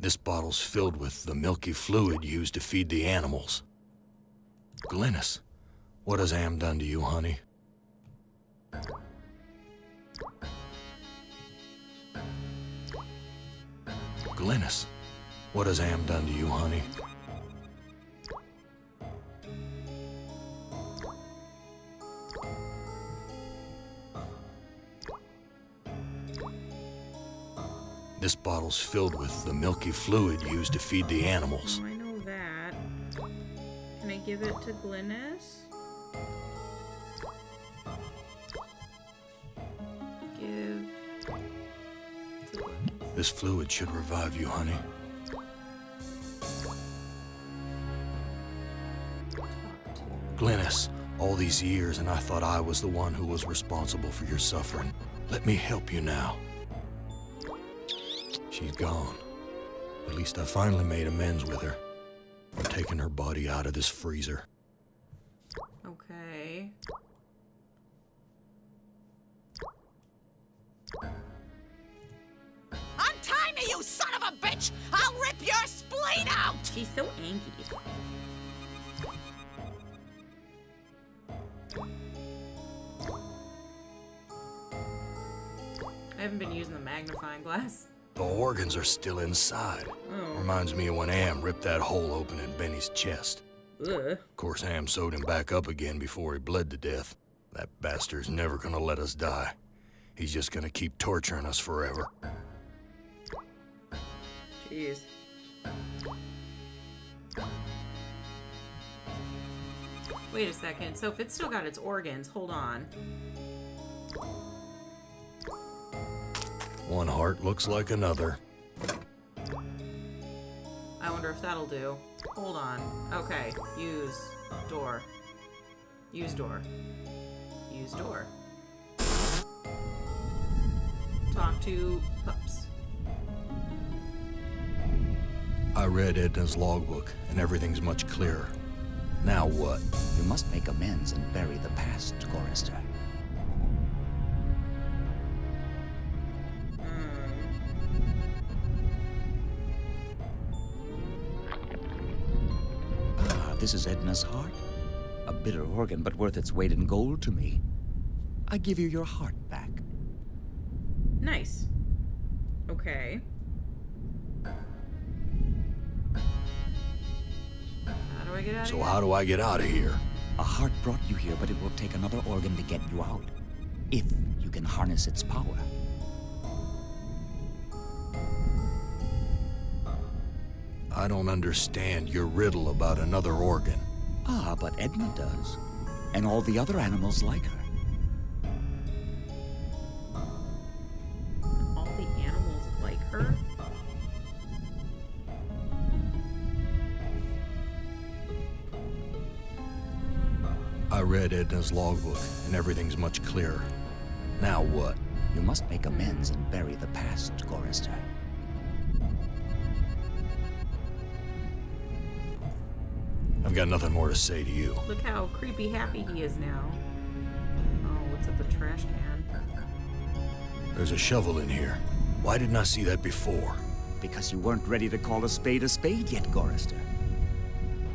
This bottle's filled with the milky fluid used to feed the animals. Glynis, what has Am done to you, honey? Glynis, what has Am done to you, honey? This bottle's filled with the milky fluid used to feed the animals. Oh, I know that. Can I give it to Glynis? Give to Glynis. This fluid should revive you, honey. Glynis, all these years and I thought I was the one who was responsible for your suffering. Let me help you now. She's gone. At least I finally made amends with her. I'm taking her body out of this freezer. Okay. Untie me, you son of a bitch! I'll rip your spleen out! She's so angry. I haven't been using the magnifying glass. The organs are still inside. Oh. Reminds me of when Am ripped that hole open in Benny's chest. Ugh. Of course, Am sewed him back up again before he bled to death. That bastard's never gonna let us die. He's just gonna keep torturing us forever. Jeez. Wait a second. So if it's still got its organs, hold on. One heart looks like another. I wonder if that'll do. Hold on. Okay. Use door. Use door. Use door. Talk to pups. I read Edna's logbook, and everything's much clearer. Now what? You must make amends and bury the past, Chorister. This is Edna's heart. A bitter organ, but worth its weight in gold to me. I give you your heart back. Nice. Okay. How do I get out of So here? how do I get out of here? A heart brought you here, but it will take another organ to get you out. If you can harness its power. I don't understand your riddle about another organ. Ah, but Edna does. And all the other animals like her. All the animals like her? I read Edna's logbook, and everything's much clearer. Now what? You must make amends and bury the past, Chorister. I've got nothing more to say to you. Look how creepy happy he is now. Oh, what's at the trash can? There's a shovel in here. Why didn't I see that before? Because you weren't ready to call a spade yet, Chorister.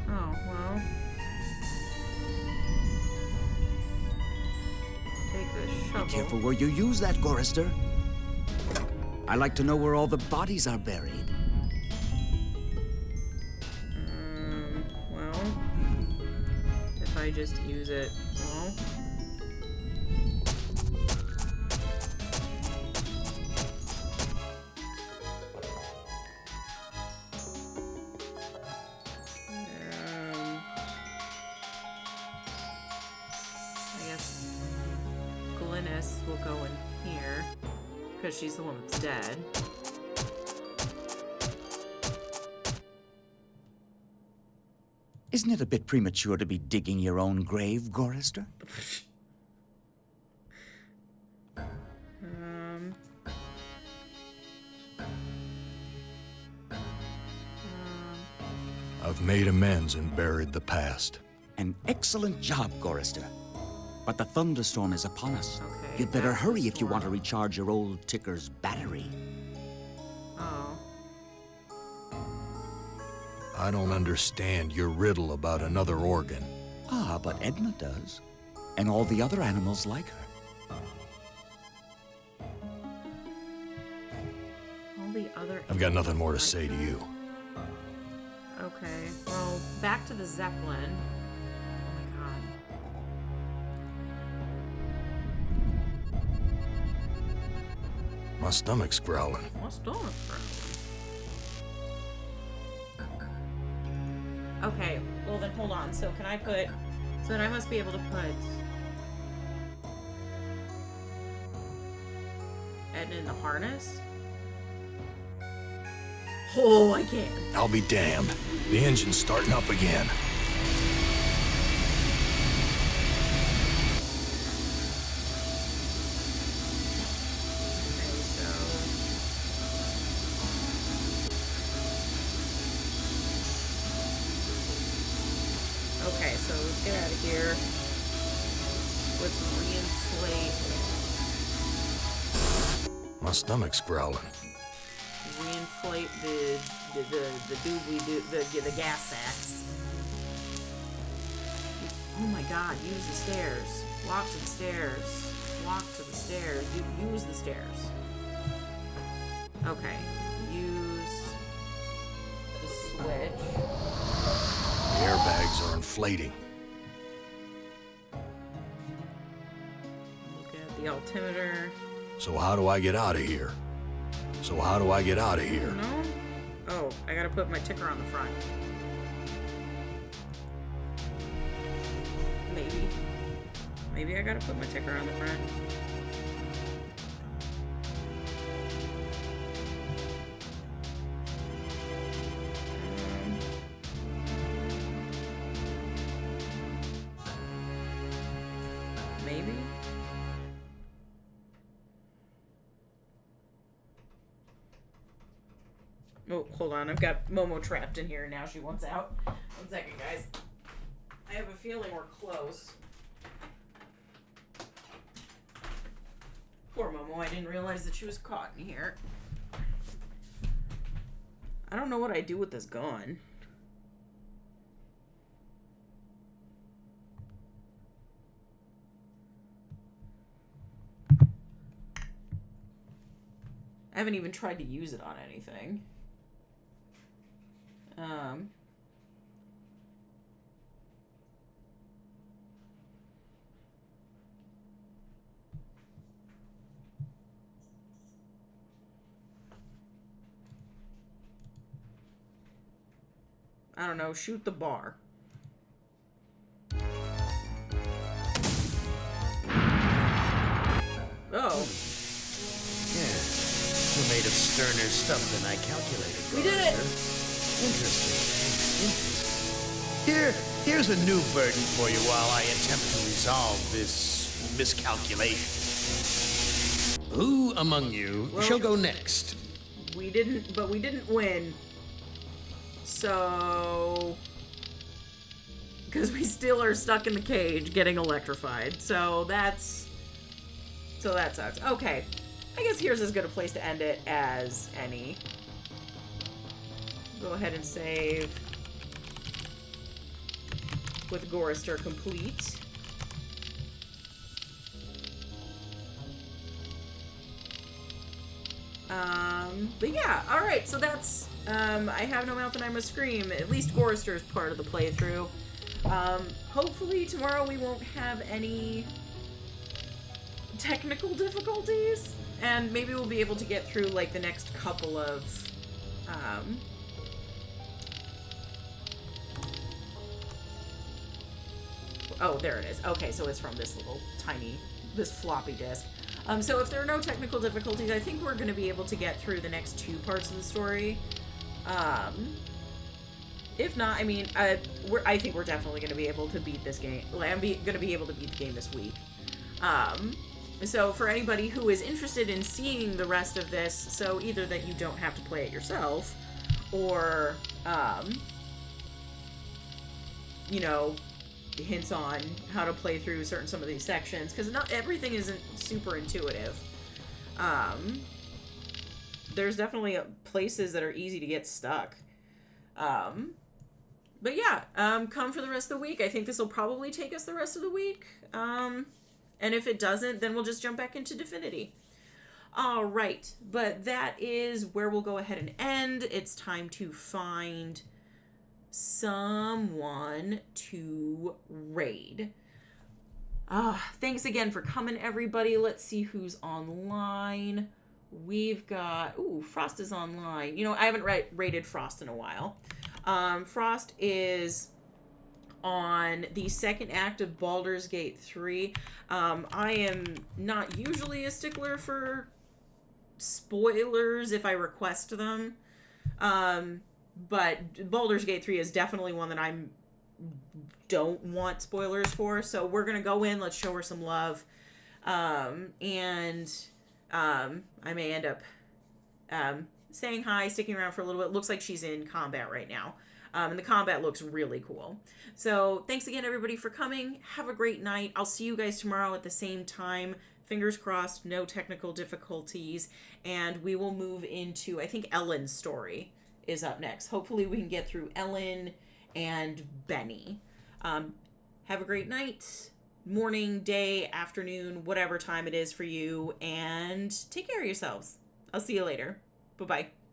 Oh, well. Take the shovel. Be careful where you use that, Chorister. I like to know where all the bodies are buried. Well, if I just use it, well. I guess Glynis will go in here because she's the one that's dead. Isn't it a bit premature to be digging your own grave, Chorister? I've made amends and buried the past. An excellent job, Chorister. But the thunderstorm is upon us. Okay, You'd better that's the hurry if you want to storm. recharge your old ticker's battery. Oh. I don't understand your riddle about another organ. Ah, but Edna does. And all the other animals like her. All the other. I've got nothing more to say to you. Okay, well, back to the Zeppelin. Oh my god. My stomach's growling. What's doing it, bro? Okay, well then hold on. So can I put... So then I must be able to put... Edna in the harness? Oh, I can. I'll be damned. The engine's starting up again. so let's get out of here. Let's reinflate. My stomach's growling. Reinflate the doobly-doo, the gas sacks. Oh my god, use the stairs. Walk to the stairs. Walk to the stairs. Use the stairs. Okay. Use the switch. The airbags are inflating. Look at the altimeter. So how do I get out of here? No? Oh, I gotta put my ticker on the front. Maybe I gotta put my ticker on the front. Maybe? Oh, hold on. I've got Momo trapped in here and now she wants out. 1 second, guys. I have a feeling we're close. Poor Momo, I didn't realize that she was caught in here. I don't know what I do with this gun. I haven't even tried to use it on anything. I don't know, shoot the bar. Oh. Yeah. You're made of sterner stuff than I calculated. We did it! Interesting. Here's a new burden for you while I attempt to resolve this miscalculation. Who among you shall go next? We didn't win. So... Because we still are stuck in the cage getting electrified. So that sucks. Okay. I guess here's as good a place to end it as any. Go ahead and save with Gorister complete. But yeah, alright, so that's, I have no mouth and I must scream. At least Gorister is part of the playthrough. Hopefully tomorrow we won't have any technical difficulties, and maybe we'll be able to get through, like, the next couple of, oh, there it is. Okay, so it's from this little tiny, this floppy disk. So if there are no technical difficulties, I think we're going to be able to get through the next 2 parts of the story. If not, I mean, I think we're definitely going to be able to beat this game. Like, I'm going to be able to beat the game this week. So for anybody who is interested in seeing the rest of this, so either that you don't have to play it yourself, or, you know, hints on how to play through some of these sections, because not everything isn't super intuitive. There's definitely places that are easy to get stuck. But yeah, come for the rest of the week. I think this will probably take us the rest of the week. And if it doesn't, then we'll just jump back into Divinity. All right, but that is where we'll go ahead and end. It's time to find someone to raid. Thanks again for coming, everybody. Let's see who's online. We've got... Ooh, Frost is online. You know, I haven't raided Frost in a while. Frost is on the second act of Baldur's Gate 3. I am not usually a stickler for spoilers if I request them. But Baldur's Gate 3 is definitely one that I don't want spoilers for. So we're going to go in, let's show her some love. And I may end up saying hi, sticking around for a little bit. Looks like she's in combat right now. And the combat looks really cool. So thanks again, everybody, for coming. Have a great night. I'll see you guys tomorrow at the same time. Fingers crossed, no technical difficulties. And we will move into, I think Ellen's story is up next. Hopefully we can get through Ellen and Benny. Have a great night, morning, day, afternoon, whatever time it is for you. And take care of yourselves. I'll see you later. Bye-bye.